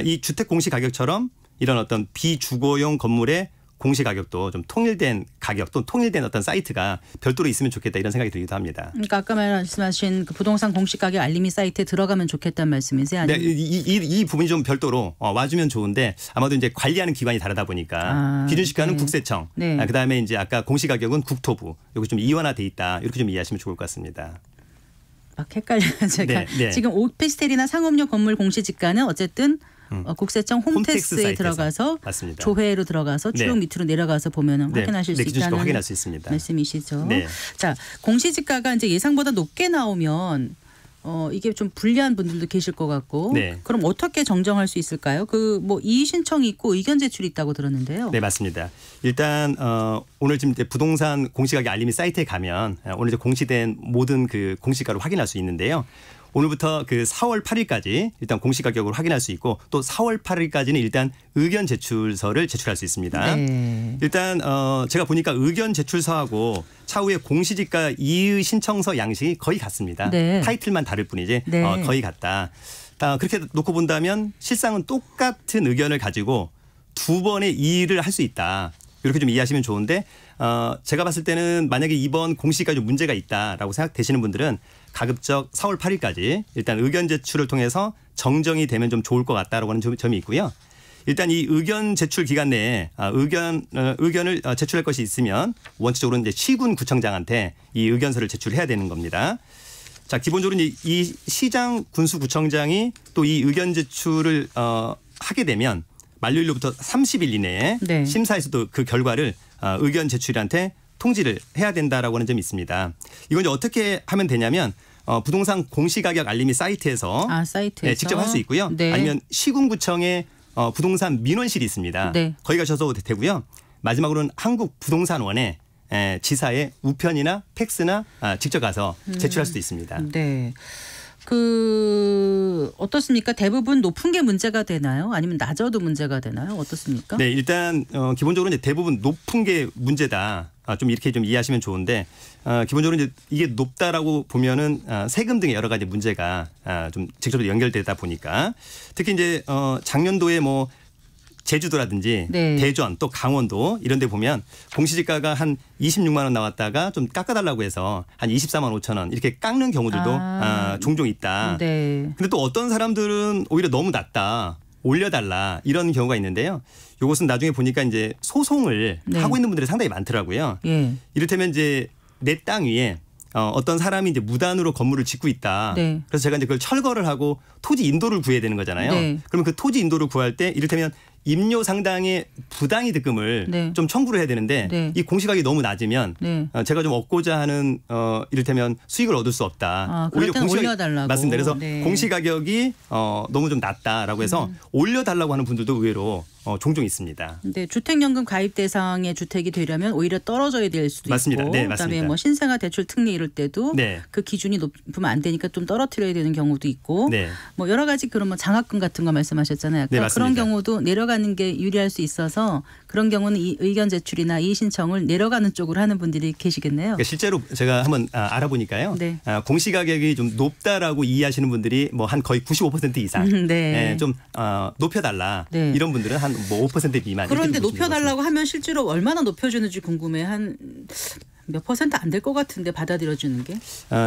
Speaker 6: 이 주택 공시 가격처럼 이런 어떤 비주거용 건물의 공시 가격도 좀 통일된 가격 또 통일된 어떤 사이트가 별도로 있으면 좋겠다 이런 생각이 들기도 합니다.
Speaker 3: 그러니까 아까 말씀하신 그 부동산 공시가격 알림이 사이트에 들어가면 좋겠다는 말씀이세요?
Speaker 6: 네, 이 부분이 좀 별도로 와주면 좋은데 아마도 이제 관리하는 기관이 다르다 보니까 기준시가는
Speaker 3: 네.
Speaker 6: 국세청,
Speaker 3: 네.
Speaker 6: 그다음에 이제 아까 공시가격은 국토부, 여기 좀 이원화돼 있다 이렇게 좀 이해하시면 좋을 것 같습니다.
Speaker 3: 막 헷갈려요 제가.
Speaker 6: 네.
Speaker 3: 지금 오피스텔이나 상업용 건물 공시지가는 어쨌든 국세청
Speaker 6: 홈택스
Speaker 3: 홈택스에
Speaker 6: 사이트에서.
Speaker 3: 들어가서
Speaker 6: 맞습니다.
Speaker 3: 조회로 들어가서 쭉
Speaker 6: 네.
Speaker 3: 밑으로 내려가서 보면 확인하실 수
Speaker 6: 기준시가
Speaker 3: 있다는
Speaker 6: 확인할 수 있습니다.
Speaker 3: 말씀이시죠.
Speaker 6: 네.
Speaker 3: 자, 공시지가가 이제 예상보다 높게 나오면 이게 좀 불리한 분들도 계실 것 같고
Speaker 6: 네.
Speaker 3: 그럼 어떻게 정정할 수 있을까요? 그 뭐 이의 신청이 있고 의견 제출이 있다고 들었는데요.
Speaker 6: 네, 맞습니다. 일단 오늘 지금 이제 부동산 공시가격 알림이 사이트에 가면 오늘 이제 공시된 모든 그 공시가를 확인할 수 있는데요. 오늘부터 그 4월 8일까지 일단 공시가격을 확인할 수 있고 또 4월 8일까지는 일단 의견 제출서를 제출할 수 있습니다.
Speaker 3: 네.
Speaker 6: 일단 제가 보니까 의견 제출서하고 차후에 공시지가 이의 신청서 양식이 거의 같습니다.
Speaker 3: 네.
Speaker 6: 타이틀만 다를 뿐이지
Speaker 3: 네.
Speaker 6: 거의 같다. 그렇게 놓고 본다면 실상은 똑같은 의견을 가지고 두 번의 이의를 할 수 있다. 이렇게 좀 이해하시면 좋은데 제가 봤을 때는 만약에 이번 공시가 좀 문제가 있다라고 생각되시는 분들은 가급적 4월 8일까지 일단 의견 제출을 통해서 정정이 되면 좀 좋을 것 같다라고 하는 점이 있고요. 일단 이 의견 제출 기간 내에 의견을 제출할 것이 있으면 원칙적으로 이제 시군구청장한테 이 의견서를 제출해야 되는 겁니다. 자, 기본적으로 이 시장 군수구청장이 또 이 의견 제출을 하게 되면 만료일로부터 30일 이내에
Speaker 3: 네.
Speaker 6: 심사에서도 그 결과를 의견 제출한테 통지를 해야 된다라고 하는 점이 있습니다. 이건 이제 어떻게 하면 되냐면 부동산 공시가격 알림이 사이트에서,
Speaker 3: 사이트에서?
Speaker 6: 직접 할 수 있고요.
Speaker 3: 네.
Speaker 6: 아니면 시군구청에 부동산 민원실이 있습니다.
Speaker 3: 네.
Speaker 6: 거기 가셔도 되고요. 마지막으로는 한국부동산원에 지사의 우편이나 팩스나 직접 가서 제출할 수도 있습니다.
Speaker 3: 네. 어떻습니까? 대부분 높은 게 문제가 되나요? 아니면 낮아도 문제가 되나요? 어떻습니까?
Speaker 6: 네, 일단 기본적으로 이제 대부분 높은 게 문제다. 좀 이렇게 좀 이해하시면 좋은데 기본적으로 이제 이게 높다라고 보면은 세금 등의 여러 가지 문제가 좀 직접적으로 연결되다 보니까 특히 이제 작년도에 뭐 제주도라든지
Speaker 3: 네.
Speaker 6: 대전 또 강원도 이런 데 보면 공시지가가 한 26만 원 나왔다가 좀 깎아달라고 해서 한 24만 5천 원 이렇게 깎는 경우들도 종종 있다.
Speaker 3: 네.
Speaker 6: 근데 또 어떤 사람들은 오히려 너무 낮다. 올려달라 이런 경우가 있는데요. 이것은 나중에 보니까 이제 소송을
Speaker 3: 네.
Speaker 6: 하고 있는 분들이 상당히 많더라고요.
Speaker 3: 예.
Speaker 6: 이를테면 이제 내 땅 위에 어떤 사람이 이제 무단으로 건물을 짓고 있다.
Speaker 3: 네.
Speaker 6: 그래서 제가 이제 그걸 철거를 하고 토지 인도를 구해야 되는 거잖아요.
Speaker 3: 네.
Speaker 6: 그러면 그 토지 인도를 구할 때 이를테면 임료 상당의 부당이 득금을
Speaker 3: 네.
Speaker 6: 좀 청구를 해야 되는데
Speaker 3: 네.
Speaker 6: 이 공시가격이 너무 낮으면
Speaker 3: 네.
Speaker 6: 제가 좀 얻고자 하는 이를테면 수익을 얻을 수 없다.
Speaker 3: 그럴 때는 올려달라고.
Speaker 6: 맞습니다. 그래서
Speaker 3: 네.
Speaker 6: 공시가격이 너무 좀 낮다라고 해서 올려달라고 하는 분들도 의외로 종종 있습니다.
Speaker 3: 근데 주택연금 가입 대상의 주택이 되려면 오히려 떨어져야 될 수도
Speaker 6: 맞습니다.
Speaker 3: 있고,
Speaker 6: 네,
Speaker 3: 그다음에
Speaker 6: 맞습니다.
Speaker 3: 뭐 신생아 대출 특례 이럴 때도
Speaker 6: 네.
Speaker 3: 그 기준이 높으면 안 되니까 좀 떨어뜨려야 되는 경우도 있고,
Speaker 6: 네.
Speaker 3: 뭐 여러 가지 그런 뭐 장학금 같은 거 말씀하셨잖아요.
Speaker 6: 네,
Speaker 3: 그런
Speaker 6: 맞습니다.
Speaker 3: 경우도 내려가는 게 유리할 수 있어서 그런 경우는 이 의견 제출이나 이의 신청을 내려가는 쪽으로 하는 분들이 계시겠네요.
Speaker 6: 그러니까 실제로 제가 한번 알아보니까요.
Speaker 3: 네.
Speaker 6: 공시가격이 좀 높다라고 이해하시는 분들이 뭐 한 거의 95% 이상
Speaker 3: 네.
Speaker 6: 좀 높여달라
Speaker 3: 네.
Speaker 6: 이런 분들은 한 뭐 5% 미만.
Speaker 3: 그런데
Speaker 6: 이렇게 보시면
Speaker 3: 높여달라고 하면 실제로 얼마나 높여주는지 궁금해. 한 몇 퍼센트 안 될 것 같은데 받아들여주는 게.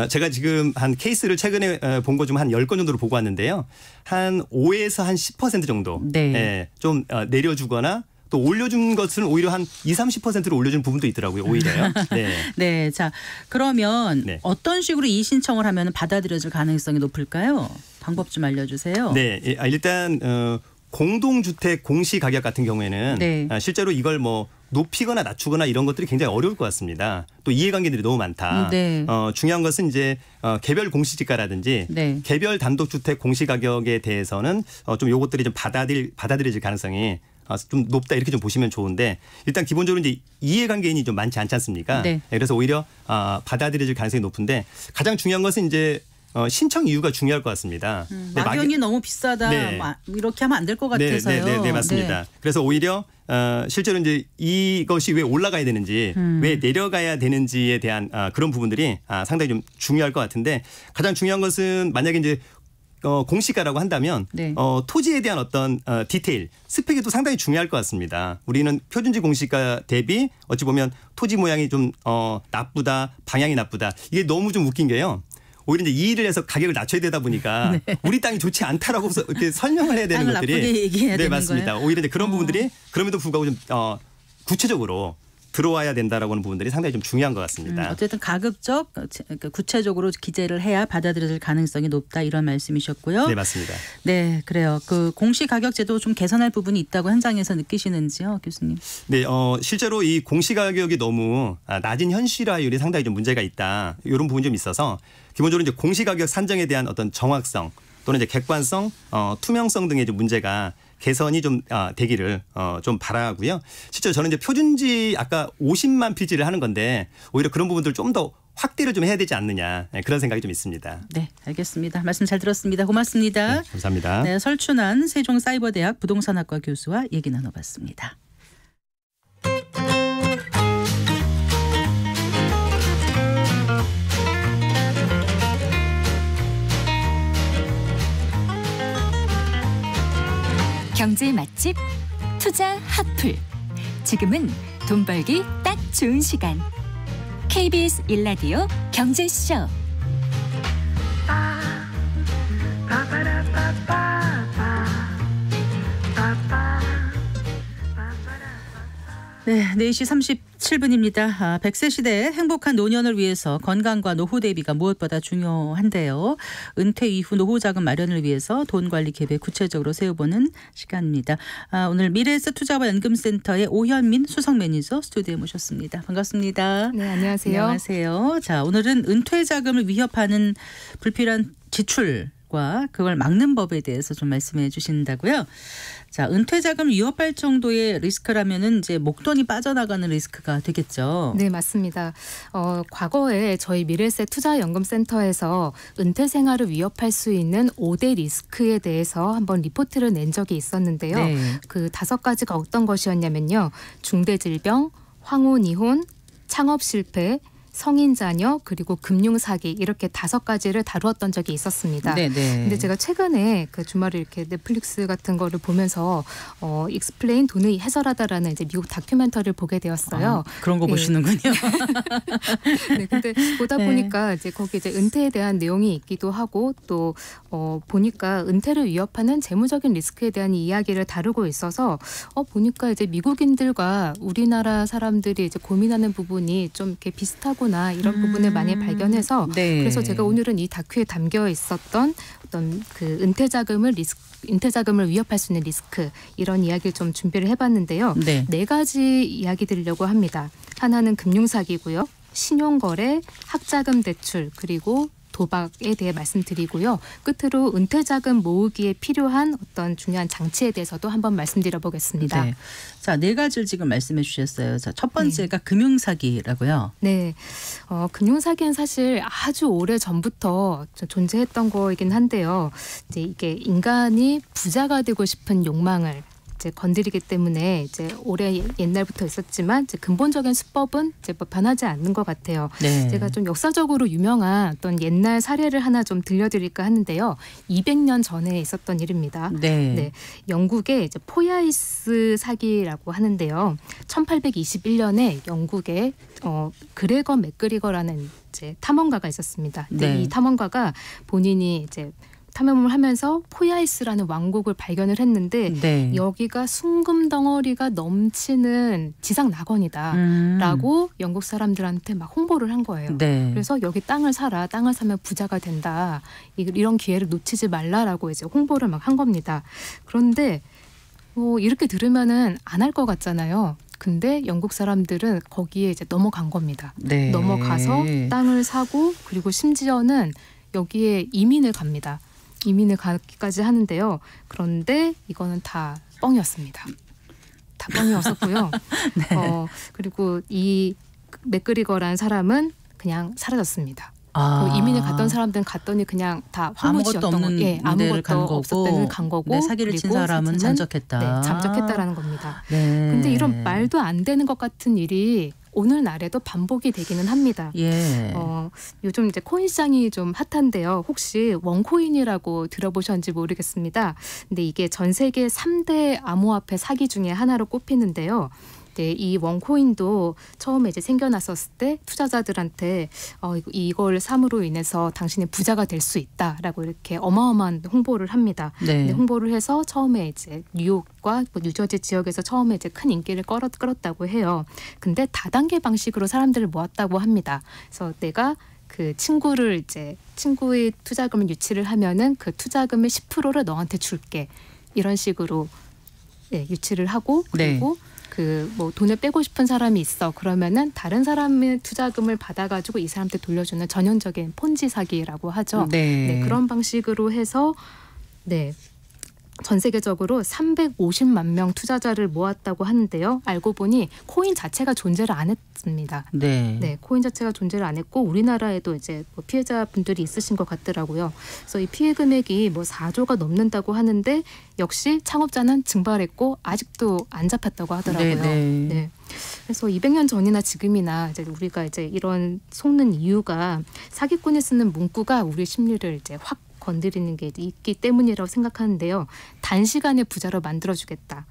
Speaker 6: 제가 지금 한 케이스를 최근에 본 거 좀 한 10건 정도로 보고 왔는데요. 한 5에서 한 10% 정도
Speaker 3: 네.
Speaker 6: 좀 내려주거나 또 올려준 것은 오히려 한 20-30%로 올려준 부분도 있더라고요. 오히려요. 네.
Speaker 3: 네, 자 그러면
Speaker 6: 네.
Speaker 3: 어떤 식으로 이의 신청을 하면 받아들여질 가능성이 높을까요? 방법 좀 알려주세요.
Speaker 6: 네. 일단 공동주택 공시가격 같은 경우에는
Speaker 3: 네.
Speaker 6: 실제로 이걸 뭐 높이거나 낮추거나 이런 것들이 굉장히 어려울 것 같습니다. 또 이해관계들이 너무 많다.
Speaker 3: 네.
Speaker 6: 중요한 것은 이제 개별 공시지가라든지
Speaker 3: 네.
Speaker 6: 개별 단독주택 공시가격에 대해서는 좀 요것들이 좀 받아들여질 가능성이 좀 높다 이렇게 좀 보시면 좋은데 일단 기본적으로 이제 이해관계인이 좀 많지 않지 않습니까?
Speaker 3: 네.
Speaker 6: 그래서 오히려 받아들여질 가능성이 높은데 가장 중요한 것은 이제 신청 이유가 중요할 것 같습니다. 네,
Speaker 3: 막연히 너무 비싸다.
Speaker 6: 네.
Speaker 3: 이렇게 하면 안 될 것 같아서요.
Speaker 6: 네, 맞습니다.
Speaker 3: 네.
Speaker 6: 그래서 오히려 실제로 이제 이것이 왜 올라가야 되는지 왜 내려가야 되는지에 대한 그런 부분들이 상당히 좀 중요할 것 같은데 가장 중요한 것은 만약에 이제 공시가라고 한다면
Speaker 3: 네.
Speaker 6: 토지에 대한 어떤 디테일, 스펙이 또 상당히 중요할 것 같습니다. 우리는 표준지 공시가 대비 어찌 보면 토지 모양이 좀 나쁘다, 방향이 나쁘다. 이게 너무 좀 웃긴 게요. 오히려 이제 이의를 해서 가격을 낮춰야 되다 보니까 우리 땅이 좋지 않다라고 이렇게 설명을 해야 되는
Speaker 3: 땅을
Speaker 6: 것들이
Speaker 3: 나쁘게 얘기해야 되는
Speaker 6: 맞습니다.
Speaker 3: 거예요?
Speaker 6: 오히려 이제 그런 부분들이 그럼에도 불구하고 좀 구체적으로 들어와야 된다라고 하는 부분들이 상당히 좀 중요한 것 같습니다.
Speaker 3: 어쨌든 가급적 구체적으로 기재를 해야 받아들여질 가능성이 높다 이런 말씀이셨고요.
Speaker 6: 네, 맞습니다.
Speaker 3: 네, 그래요. 그 공시가격제도 좀 개선할 부분이 있다고 현장에서 느끼시는지요, 교수님?
Speaker 6: 네, 실제로 이 공시가격이 너무 낮은 현실화율이 상당히 좀 문제가 있다. 이런 부분이 좀 있어서 기본적으로 이제 공시가격 산정에 대한 어떤 정확성 또는 이제 객관성, 투명성 등의 좀 문제가 개선이 좀 되기를 좀 바라고요. 실제로 저는 이제 표준지 아까 50만 필지를 하는 건데 오히려 그런 부분들 좀 더 확대를 좀 해야 되지 않느냐 그런 생각이 좀 있습니다.
Speaker 3: 네, 알겠습니다. 말씀 잘 들었습니다. 고맙습니다.
Speaker 6: 네, 감사합니다.
Speaker 3: 네, 설춘환 세종사이버대학 부동산학과 교수와 얘기 나눠봤습니다.
Speaker 2: 경제 맛집 투자 핫플. 지금은 돈 벌기 딱 좋은 시간. KBS 1라디오 경제쇼.
Speaker 3: 네, 4시 37분입니다. 100세 시대의 행복한 노년을 위해서 건강과 노후 대비가 무엇보다 중요한데요. 은퇴 이후 노후 자금 마련을 위해서 돈 관리 계획 구체적으로 세워보는 시간입니다. 오늘 미래에셋 투자와 연금센터의 오현민 수석 매니저 스튜디오에 모셨습니다. 반갑습니다.
Speaker 7: 네, 안녕하세요.
Speaker 3: 안녕하세요. 자, 오늘은 은퇴 자금을 위협하는 불필요한 지출과 그걸 막는 법에 대해서 좀 말씀해 주신다고요. 자, 은퇴 자금을 위협할 정도의 리스크라면은 이제 목돈이 빠져나가는 리스크가 되겠죠.
Speaker 7: 네, 맞습니다. 과거에 저희 미래에셋 투자연금센터에서 은퇴 생활을 위협할 수 있는 5대 리스크에 대해서 한번 리포트를 낸 적이 있었는데요.
Speaker 3: 네.
Speaker 7: 그 5가지가 어떤 것이었냐면요. 중대질병, 황혼 이혼, 창업 실패, 성인 자녀 그리고 금융 사기 이렇게 5가지를 다루었던 적이 있었습니다.
Speaker 3: 네, 네.
Speaker 7: 근데 제가 최근에 그 주말에 이렇게 넷플릭스 같은 거를 보면서 익스플레인 돈을 해설하다라는 이제 미국 다큐멘터리를 보게 되었어요.
Speaker 3: 그런 거
Speaker 7: 예.
Speaker 3: 보시는군요.
Speaker 7: 네, 근데 보다
Speaker 3: 네.
Speaker 7: 보니까 이제 거기 이제 은퇴에 대한 내용이 있기도 하고 또 보니까 은퇴를 위협하는 재무적인 리스크에 대한 이야기를 다루고 있어서 보니까 이제 미국인들과 우리나라 사람들이 이제 고민하는 부분이 좀 이렇게 비슷하고 하구나 이런 부분을 많이 발견해서
Speaker 3: 네.
Speaker 7: 그래서 제가 오늘은 이 다큐에 담겨 있었던 어떤 그 은퇴 자금을 위협할 수 있는 리스크 이런 이야기를 좀 준비를 해봤는데요. 네 가지 이야기 드리려고 합니다. 하나는 금융사기고요. 신용거래, 학자금 대출 그리고 도박에 대해 말씀드리고요. 끝으로 은퇴자금 모으기에 필요한 어떤 중요한 장치에 대해서도 한번 말씀드려보겠습니다.
Speaker 3: 네. 자, 네 가지를 지금 말씀해 주셨어요. 자, 첫 번째가 금융사기라고요.
Speaker 7: 네. 금융사기는 사실 아주 오래 전부터 존재했던 거이긴 한데요. 이제 이게 인간이 부자가 되고 싶은 욕망을 이제 건드리기 때문에 이제 오래 옛날부터 있었지만 이제 근본적인 수법은 이제 뭐 변하지 않는 것 같아요.
Speaker 3: 네.
Speaker 7: 제가 좀 역사적으로 유명한 어떤 옛날 사례를 하나 좀 들려드릴까 하는데요. 200년 전에 있었던 일입니다.
Speaker 3: 네.
Speaker 7: 영국의 이제 포야이스 사기라고 하는데요. 1821년에 영국에 그레거 맥그리거라는 이제 탐험가가 있었습니다.
Speaker 3: 네.
Speaker 7: 이 탐험가가 본인이 이제 탐험을 하면서 포야이스라는 왕국을 발견을 했는데
Speaker 3: 네.
Speaker 7: 여기가 순금 덩어리가 넘치는 지상 낙원이다라고 영국 사람들한테 막 홍보를 한 거예요.
Speaker 3: 네.
Speaker 7: 그래서 여기 땅을 사라. 땅을 사면 부자가 된다. 이런 기회를 놓치지 말라라고 이제 홍보를 막 한 겁니다. 그런데 이렇게 들으면은 안 할 것 같잖아요. 근데 영국 사람들은 거기에 이제 넘어간 겁니다.
Speaker 3: 네.
Speaker 7: 넘어가서 땅을 사고 그리고 심지어는 여기에 이민을 갑니다. 이민을 가기까지 하는데요. 그런데 이거는 다 뻥이었습니다. 다 뻥이었었고요.
Speaker 3: 네.
Speaker 7: 그리고 이 맥그리거라는 사람은 그냥 사라졌습니다.
Speaker 3: 아.
Speaker 7: 이민을 갔던 사람들은 갔더니 그냥 다
Speaker 3: 아무것도
Speaker 7: 황무지였던
Speaker 3: 없는
Speaker 7: 거,
Speaker 3: 아무것도
Speaker 7: 없었던 데를 간 거고,
Speaker 3: 네, 사기를 친
Speaker 7: 그리고
Speaker 3: 사람은
Speaker 7: 사실은
Speaker 3: 잠적했다.
Speaker 7: 네, 잠적했다라는 겁니다.
Speaker 3: 네.
Speaker 7: 근데 이런 말도 안 되는 것 같은 일이 오늘날에도 반복이 되기는 합니다.
Speaker 3: 예.
Speaker 7: 요즘 이제 코인 시장이 좀 핫한데요. 혹시 원코인이라고 들어보셨는지 모르겠습니다. 근데 이게 전 세계 3대 암호화폐 사기 중에 하나로 꼽히는데요. 네, 이 원코인도 처음에 이제 생겨났었을 때 투자자들한테 이걸 삼으로 인해서 당신이 부자가 될 수 있다라고 이렇게 어마어마한 홍보를 합니다.
Speaker 3: 네.
Speaker 7: 홍보를 해서 처음에 이제 뉴욕과 뉴저지 지역에서 처음에 이제 큰 인기를 끌었다고 해요. 근데 다단계 방식으로 사람들을 모았다고 합니다. 그래서 내가 그 친구의 투자금을 유치를 하면은 그 투자금의 10%를 너한테 줄게. 이런 식으로 유치를 하고 그리고 돈을 빼고 싶은 사람이 있어. 그러면은 다른 사람의 투자금을 받아가지고 이 사람한테 돌려주는 전형적인 폰지 사기라고 하죠.
Speaker 3: 네.
Speaker 7: 그런 방식으로 해서 전 세계적으로 350만 명 투자자를 모았다고 하는데요. 알고 보니 코인 자체가 존재를 안 했습니다.
Speaker 3: 네.
Speaker 7: 코인 자체가 존재를 안 했고 우리나라에도 이제 피해자분들이 있으신 것 같더라고요. 그래서 이 피해 금액이 4조가 넘는다고 하는데 역시 창업자는 증발했고 아직도 안 잡혔다고 하더라고요.
Speaker 3: 네.
Speaker 7: 그래서 200년 전이나 지금이나 이제 우리가 이제 이런 속는 이유가 사기꾼이 쓰는 문구가 우리 심리를 이제 확 건드리는 게 있기 때문이라고 생각하는데요. 단시간에 부자로 만들어주겠다.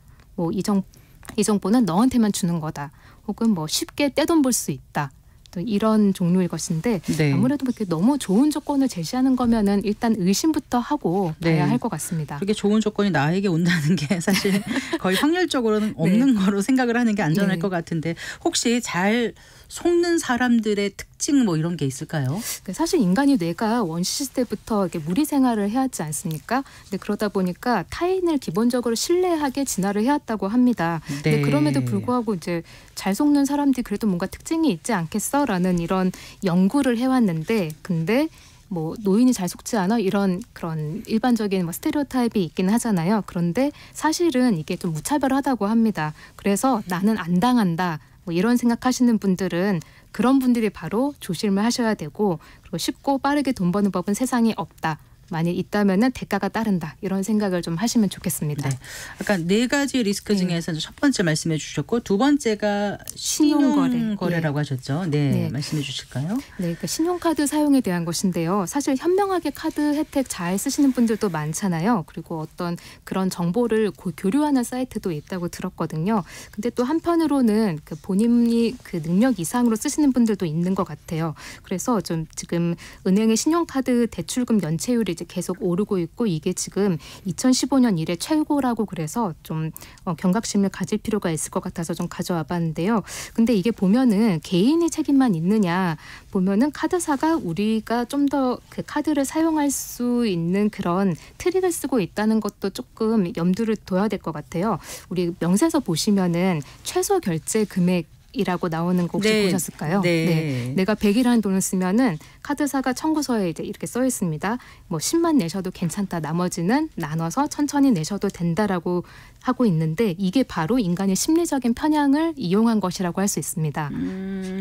Speaker 7: 이 정보는 너한테만 주는 거다. 혹은 쉽게 떼돈 벌 수 있다. 또 이런 종류의 것인데 아무래도 이렇게 너무 좋은 조건을 제시하는 거면은 일단 의심부터 하고 봐야 할 것 같습니다.
Speaker 3: 그렇게 좋은 조건이 나에게 온다는 게 사실 거의 확률적으로는 없는 거로 생각을 하는 게 안전할 것 같은데 혹시 잘 속는 사람들의 특징 이런 게 있을까요?
Speaker 7: 사실 인간이 뇌가 원시 시대부터 이렇게 무리 생활을 해왔지 않습니까? 근데 그러다 보니까 타인을 기본적으로 신뢰하게 진화를 해왔다고 합니다. 근데 그럼에도 불구하고 이제 잘 속는 사람들이 그래도 뭔가 특징이 있지 않겠어라는 이런 연구를 해왔는데 근데 노인이 잘 속지 않아 이런 그런 일반적인 스테레오타입이 있긴 하잖아요. 그런데 사실은 이게 좀 무차별하다고 합니다. 그래서 나는 안 당한다. 이런 생각하시는 분들은 그런 분들이 바로 조심을 하셔야 되고 그리고 쉽고 빠르게 돈 버는 법은 세상에 없다. 만약 있다면은 대가가 따른다. 이런 생각을 좀 하시면 좋겠습니다.
Speaker 3: 아까 4가지 리스크 중에서 첫 번째 말씀해 주셨고 두 번째가 신용거래라고 하셨죠. 말씀해 주실까요?
Speaker 7: 그러니까 신용카드 사용에 대한 것인데요. 사실 현명하게 카드 혜택 잘 쓰시는 분들도 많잖아요. 그리고 어떤 그런 정보를 교류하는 사이트도 있다고 들었거든요. 근데 또 한편으로는 본인이 능력 이상으로 쓰시는 분들도 있는 것 같아요. 그래서 좀 지금 은행의 신용카드 대출금 연체율이 이제 계속 오르고 있고 이게 지금 2015년 이래 최고라고 그래서 좀 경각심을 가질 필요가 있을 것 같아서 좀 가져와 봤는데요. 근데 이게 보면은 개인의 책임만 있느냐 보면은 카드사가 우리가 좀 더 그 카드를 사용할 수 있는 그런 트릭을 쓰고 있다는 것도 조금 염두를 둬야 될 것 같아요. 우리 명세서 보시면은 최소 결제 금액 이라고 나오는 거 혹시
Speaker 3: 네.
Speaker 7: 보셨을까요?
Speaker 3: 네.
Speaker 7: 내가 100이라는 돈을 쓰면은 카드사가 청구서에 이제 이렇게 써 있습니다. 뭐 10만 내셔도 괜찮다. 나머지는 나눠서 천천히 내셔도 된다라고 하고 있는데 이게 바로 인간의 심리적인 편향을 이용한 것이라고 할 수 있습니다.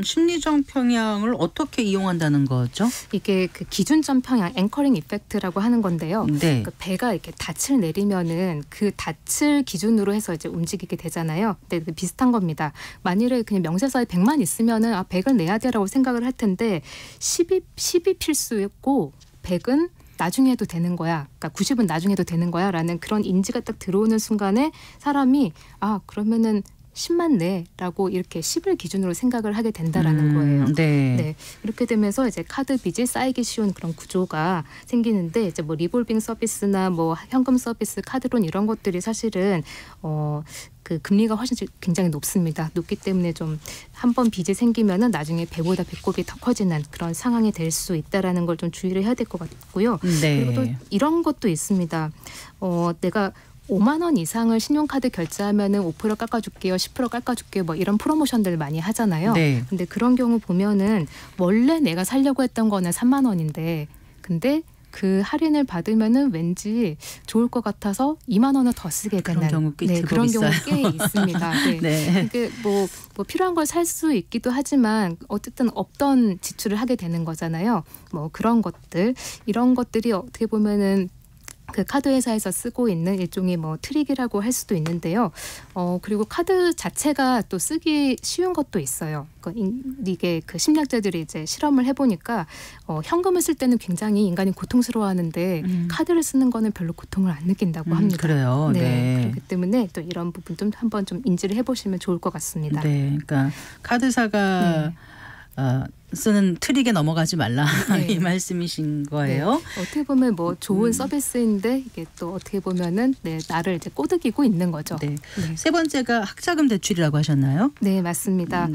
Speaker 3: 심리적 편향을 어떻게 이용한다는 거죠?
Speaker 7: 이게 그 기준점 편향, 앵커링 이펙트라고 하는 건데요.
Speaker 3: 네.
Speaker 7: 그 배가 이렇게 닻을 내리면은 그 닻을 기준으로 해서 이제 움직이게 되잖아요. 근데 비슷한 겁니다. 만일에 그냥 명세서에 100만 있으면은 100을 내야 돼라고 생각을 할 텐데 10이 필수였고 100은 나중에 해도 되는 거야. 그러니까 90은 나중에 해도 되는 거야. 라는 그런 인지가 딱 들어오는 순간에 사람이 그러면은 10만 내라고 이렇게 10을 기준으로 생각을 하게 된다라는 거예요.
Speaker 3: 네.
Speaker 7: 이렇게 되면서 이제 카드 빚이 쌓이기 쉬운 그런 구조가 생기는데 이제 뭐 리볼빙 서비스나 뭐 현금 서비스, 카드론 이런 것들이 사실은 그 금리가 훨씬 굉장히 높습니다. 높기 때문에 좀 한 번 빚이 생기면은 나중에 배보다 배꼽이 더 커지는 그런 상황이 될 수 있다라는 걸 좀 주의를 해야 될 것 같고요.
Speaker 3: 네.
Speaker 7: 그리고 또 이런 것도 있습니다. 내가 5만 원 이상을 신용카드 결제하면은 5% 깎아줄게요, 10% 깎아줄게요, 뭐 이런 프로모션들 많이 하잖아요.
Speaker 3: 네.
Speaker 7: 근데 그런 경우 보면은 원래 내가 살려고 했던 거는 3만 원인데, 근데 그 할인을 받으면은 왠지 좋을 것 같아서 2만 원을 더 쓰게 되는
Speaker 3: 그런 경우 꽤
Speaker 7: 그런
Speaker 3: 있어요.
Speaker 7: 경우 꽤 있습니다. 네.
Speaker 3: 네.
Speaker 7: 이게 뭐 필요한 걸 살 수 있기도 하지만 어쨌든 없던 지출을 하게 되는 거잖아요. 뭐 그런 것들, 이런 것들이 어떻게 보면은 그 카드 회사에서 쓰고 있는 일종의 뭐 트릭이라고 할 수도 있는데요. 그리고 카드 자체가 또 쓰기 쉬운 것도 있어요. 이게 그 심리학자들이 이제 실험을 해보니까 현금을 쓸 때는 굉장히 인간이 고통스러워하는데 카드를 쓰는 거는 별로 고통을 안 느낀다고 합니다.
Speaker 3: 그래요. 네.
Speaker 7: 그렇기 때문에 또 이런 부분 좀 한번 좀 인지를 해보시면 좋을 것 같습니다.
Speaker 3: 네. 그러니까 카드사가 쓰는 트릭에 넘어가지 말라
Speaker 7: 네.
Speaker 3: 이 말씀이신 거예요.
Speaker 7: 네. 어떻게 보면 뭐 좋은 서비스인데 이게 또 어떻게 보면은 나를 이제 꼬드기고 있는 거죠.
Speaker 3: 네. 세 번째가 학자금 대출이라고 하셨나요?
Speaker 7: 네, 맞습니다.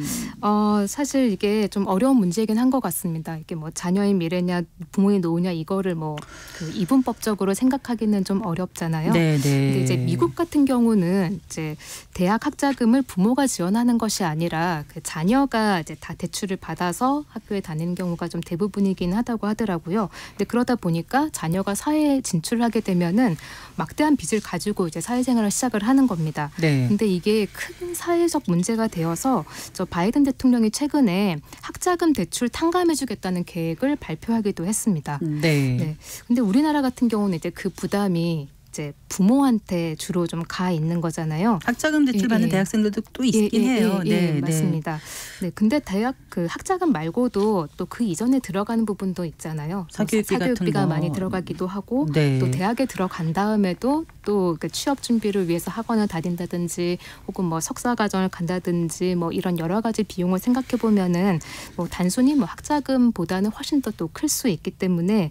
Speaker 7: 사실 이게 좀 어려운 문제이긴 한 것 같습니다. 이게 뭐 자녀의 미래냐 부모의 노후냐 이거를 뭐 그 이분법적으로 생각하기는 좀 어렵잖아요.
Speaker 3: 네, 네.
Speaker 7: 근데 이제 미국 같은 경우는 이제 대학 학자금을 부모가 지원하는 것이 아니라 그 자녀가 이제 다 대출을 받아서 학교에 다니는 경우가 좀 대부분이긴 하다고 하더라고요. 근데 그러다 보니까 자녀가 사회에 진출하게 되면은 막대한 빚을 가지고 이제 사회생활을 시작을 하는 겁니다.
Speaker 3: 네.
Speaker 7: 근데 이게 큰 사회적 문제가 되어서 저 바이든 대통령이 최근에 학자금 대출 탕감해주겠다는 계획을 발표하기도 했습니다.
Speaker 3: 네.
Speaker 7: 근데 우리나라 같은 경우는 이제 그 부담이 이제 부모한테 주로 좀 가 있는 거잖아요.
Speaker 3: 학자금 대출 받는 대학생들도 또 있긴 해요. 네,
Speaker 7: 맞습니다. 네, 근데 대학 그 학자금 말고도 또 그 이전에 들어가는 부분도 있잖아요. 사교육비가 많이 들어가기도 하고
Speaker 3: 네.
Speaker 7: 또 대학에 들어간 다음에도 또 그 취업 준비를 위해서 학원을 다닌다든지 혹은 뭐 석사 과정을 간다든지 뭐 이런 여러 가지 비용을 생각해 보면은 뭐 단순히 뭐 학자금보다는 훨씬 더 또 클 수 있기 때문에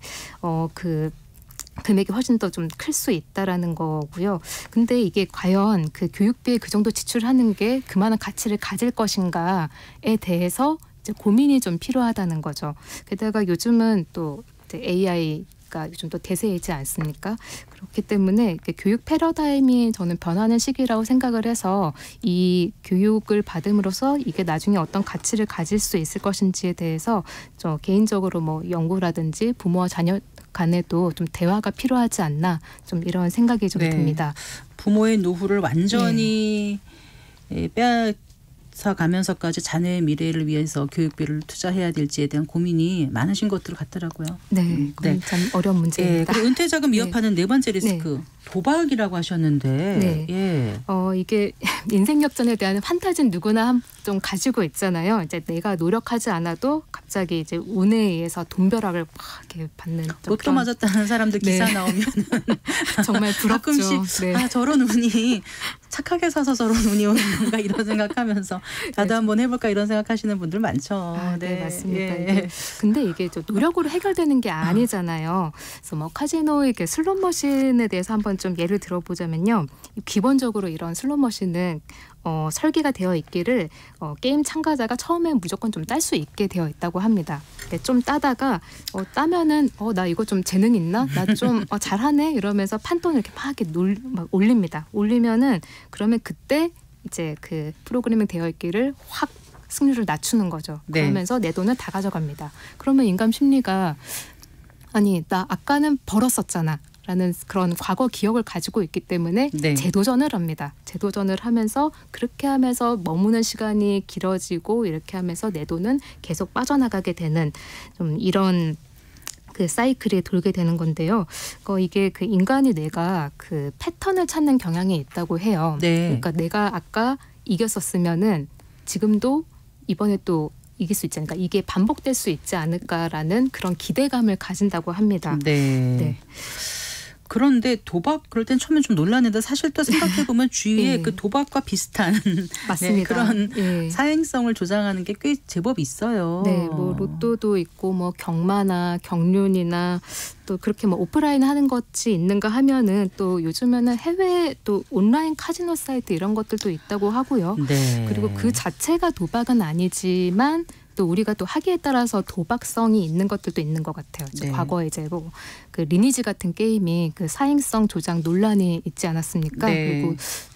Speaker 7: 그 금액이 훨씬 더 좀 클 수 있다라는 거고요. 근데 이게 과연 그 교육비에 그 정도 지출하는 게 그만한 가치를 가질 것인가에 대해서 이제 고민이 좀 필요하다는 거죠. 게다가 요즘은 또 이제 AI가 요즘 또 대세이지 않습니까? 그렇기 때문에 교육 패러다임이 저는 변하는 시기라고 생각을 해서 이 교육을 받음으로써 이게 나중에 어떤 가치를 가질 수 있을 것인지에 대해서 저 개인적으로 뭐 연구라든지 부모와 자녀 간에도 좀 대화가 필요하지 않나 좀 이런 생각이 좀 듭니다.
Speaker 3: 부모의 노후를 완전히 빼앗아 가면서까지 자녀의 미래를 위해서 교육비를 투자해야 될지에 대한 고민이 많으신 것들 같더라고요.
Speaker 7: 네, 그건 참 어려운 문제입니다.
Speaker 3: 그리고 은퇴자금 위협하는 네 번째 리스크. 도박이라고 하셨는데,
Speaker 7: 이게 인생 역전에 대한 판타지는 누구나 좀 가지고 있잖아요. 이제 내가 노력하지 않아도 갑자기 이제 운에 의해서 돈벼락을 막 이렇게 받는
Speaker 3: 로또 맞았다는 사람들 기사 나오면
Speaker 7: 정말 부럽죠.
Speaker 3: 가끔씩 저런 운이 착하게 사서 저런 운이 오는 건가 이런 생각하면서 나도 한번 해볼까 이런 생각하시는 분들 많죠.
Speaker 7: 네, 맞습니다.
Speaker 3: 예.
Speaker 7: 근데 이게 좀 노력으로 해결되는 게 아니잖아요. 그래서 뭐 카지노의 슬롯 머신에 대해서 한번 좀 예를 들어보자면요. 기본적으로 이런 슬롯 머신은 설계가 되어 있기를 게임 참가자가 처음에 무조건 좀 딸 수 있게 되어 있다고 합니다. 좀 따다가 따면은 나 이거 좀 재능 있나? 나 좀 잘하네? 이러면서 판돈을 이렇게 막 올립니다. 올리면은 그러면 그때 이제 그 프로그래밍 되어 있기를 확 승률을 낮추는 거죠.
Speaker 3: 네.
Speaker 7: 그러면서 내 돈을 다 가져갑니다. 그러면 인간 심리가 아니 나 아까는 벌었었잖아. 라는 그런 과거 기억을 가지고 있기 때문에
Speaker 3: 네.
Speaker 7: 재도전을 합니다. 재도전을 하면서 그렇게 하면서 머무는 시간이 길어지고 이렇게 하면서 내 돈은 계속 빠져나가게 되는 좀 이런 그 사이클이 돌게 되는 건데요. 이게 그 인간이 뇌가 그 패턴을 찾는 경향이 있다고 해요.
Speaker 3: 네.
Speaker 7: 그러니까 내가 아까 이겼었으면은 지금도 이번에 또 이길 수 있지 않을까. 이게 반복될 수 있지 않을까라는 그런 기대감을 가진다고 합니다.
Speaker 3: 네. 그런데 도박 그럴 땐 처음엔 좀 놀랐는데 사실 또 생각해보면 주위에
Speaker 7: 네.
Speaker 3: 그 도박과 비슷한
Speaker 7: 맞습니다.
Speaker 3: 그런
Speaker 7: 네.
Speaker 3: 사행성을 조장하는 게 꽤 제법 있어요.
Speaker 7: 네, 뭐 로또도 있고 뭐 경마나 경륜이나 또 그렇게 뭐 오프라인 하는 것이 있는가 하면은 또 요즘에는 해외 또 온라인 카지노 사이트 이런 것들도 있다고 하고요.
Speaker 3: 네.
Speaker 7: 그리고 그 자체가 도박은 아니지만 또 우리가 또 하기에 따라서 도박성이 있는 것들도 있는 것 같아요.
Speaker 3: 네.
Speaker 7: 과거에 이제 뭐 그 리니지 같은 게임이 그 사행성 조작 논란이 있지 않았습니까?
Speaker 3: 네.
Speaker 7: 그리고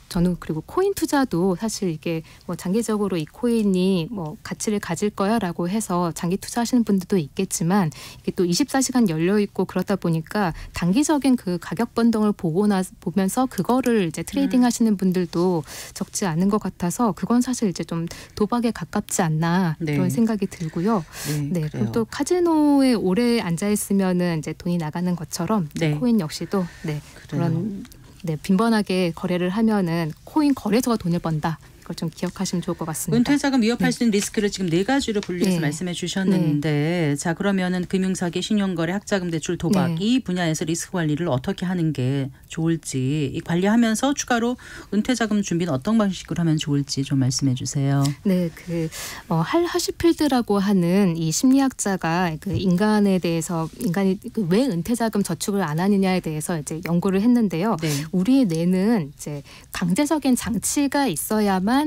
Speaker 7: 저는 그리고 코인 투자도 사실 이게 뭐 장기적으로 이 코인이 뭐 가치를 가질 거야라고 해서 장기 투자하시는 분들도 있겠지만 이게 또 24시간 열려 있고 그러다 보니까 단기적인 그 가격 변동을 보면서 그거를 이제 트레이딩 하시는 분들도 적지 않은 것 같아서 그건 사실 이제 좀 도박에 가깝지 않나
Speaker 3: 네.
Speaker 7: 그런 생각이 들고요. 네,
Speaker 3: 그래요.
Speaker 7: 그리고 또 카지노에 오래 앉아 있으면은 이제 돈이 나가는 것처럼
Speaker 3: 네.
Speaker 7: 코인 역시도
Speaker 3: 그래요.
Speaker 7: 그런 빈번하게 거래를 하면은 코인 거래소가 돈을 번다. 이걸 좀 기억하시면 좋을 것 같습니다.
Speaker 3: 은퇴자금 위협할 수 있는 리스크를 지금 4가지로 분류해서
Speaker 7: 네.
Speaker 3: 말씀해 주셨는데 자 그러면은 금융사기, 신용거래, 학자금 대출, 도박 이 분야에서 리스크 관리를 어떻게 하는 게 좋을지 이 관리하면서 추가로 은퇴자금 준비는 어떤 방식으로 하면 좋을지 좀 말씀해 주세요.
Speaker 7: 네, 할 하시필드라고 하는 이 심리학자가 그 인간에 대해서 인간이 왜 은퇴자금 저축을 안 하느냐에 대해서 이제 연구를 했는데요.
Speaker 3: 네.
Speaker 7: 우리의 뇌는 이제 강제적인 장치가 있어야만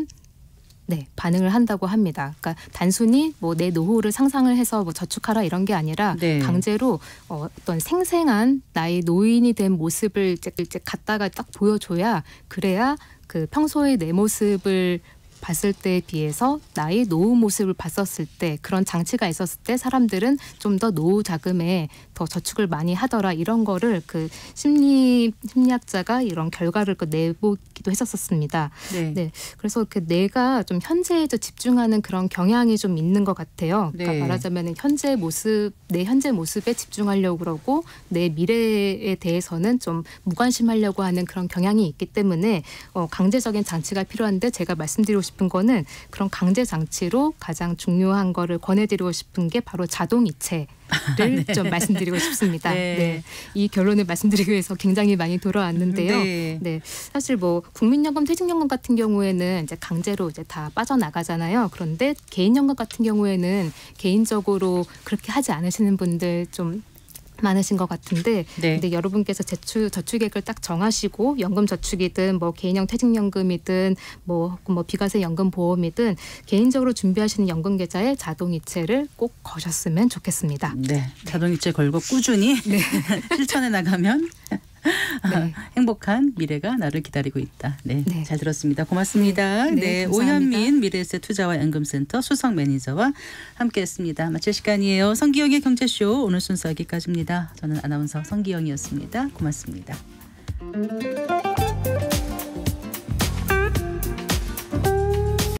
Speaker 7: 반응을 한다고 합니다. 그러니까 단순히 뭐 내 노후를 상상을 해서 뭐 저축하라 이런 게 아니라
Speaker 3: 네.
Speaker 7: 강제로 어떤 생생한 나의 노인이 된 모습을 이제 갖다가 딱 보여줘야 그래야 그 평소의 내 모습을 봤을 때에 비해서 나의 노후 모습을 봤었을 때 그런 장치가 있었을 때 사람들은 좀 더 노후 자금에 더 저축을 많이 하더라 이런 거를 그 심리학자가 이런 결과를 내보기도 했었습니다.
Speaker 3: 네.
Speaker 7: 그래서 그 내가 좀 현재에 집중하는 그런 경향이 좀 있는 것 같아요. 그러니까
Speaker 3: 네.
Speaker 7: 말하자면 내 현재 모습에 집중하려고 그러고 내 미래에 대해서는 좀 무관심하려고 하는 그런 경향이 있기 때문에 강제적인 장치가 필요한데 제가 말씀드리고 싶은 거는 그런 강제 장치로 가장 중요한 거를 권해드리고 싶은 게 바로 자동이체를
Speaker 3: 네.
Speaker 7: 좀 말씀드리고 싶습니다.
Speaker 3: 네.
Speaker 7: 이 결론을 말씀드리기 위해서 굉장히 많이 돌아왔는데요.
Speaker 3: 네.
Speaker 7: 사실 뭐 국민연금, 퇴직연금 같은 경우에는 이제 강제로 이제 다 빠져나가잖아요. 그런데 개인연금 같은 경우에는 개인적으로 그렇게 하지 않으시는 분들 좀 많으신 것 같은데
Speaker 3: 네.
Speaker 7: 근데 여러분께서 저축액을 딱 정하시고 연금 저축이든 뭐 개인형 퇴직연금이든 뭐 비과세 연금 보험이든 개인적으로 준비하시는 연금 계좌에 자동이체를 꼭 거셨으면 좋겠습니다.
Speaker 3: 네. 자동이체 걸고 꾸준히 실천해 나가면 행복한 미래가 나를 기다리고 있다. 네, 잘 들었습니다. 고맙습니다. 네,
Speaker 7: 감사합니다.
Speaker 3: 오현민 미래에셋 투자와 연금센터 수석 매니저와 함께했습니다. 마칠 시간이에요. 성기영의 경제쇼 오늘 순서 여기까지입니다. 저는 아나운서 성기영이었습니다. 고맙습니다.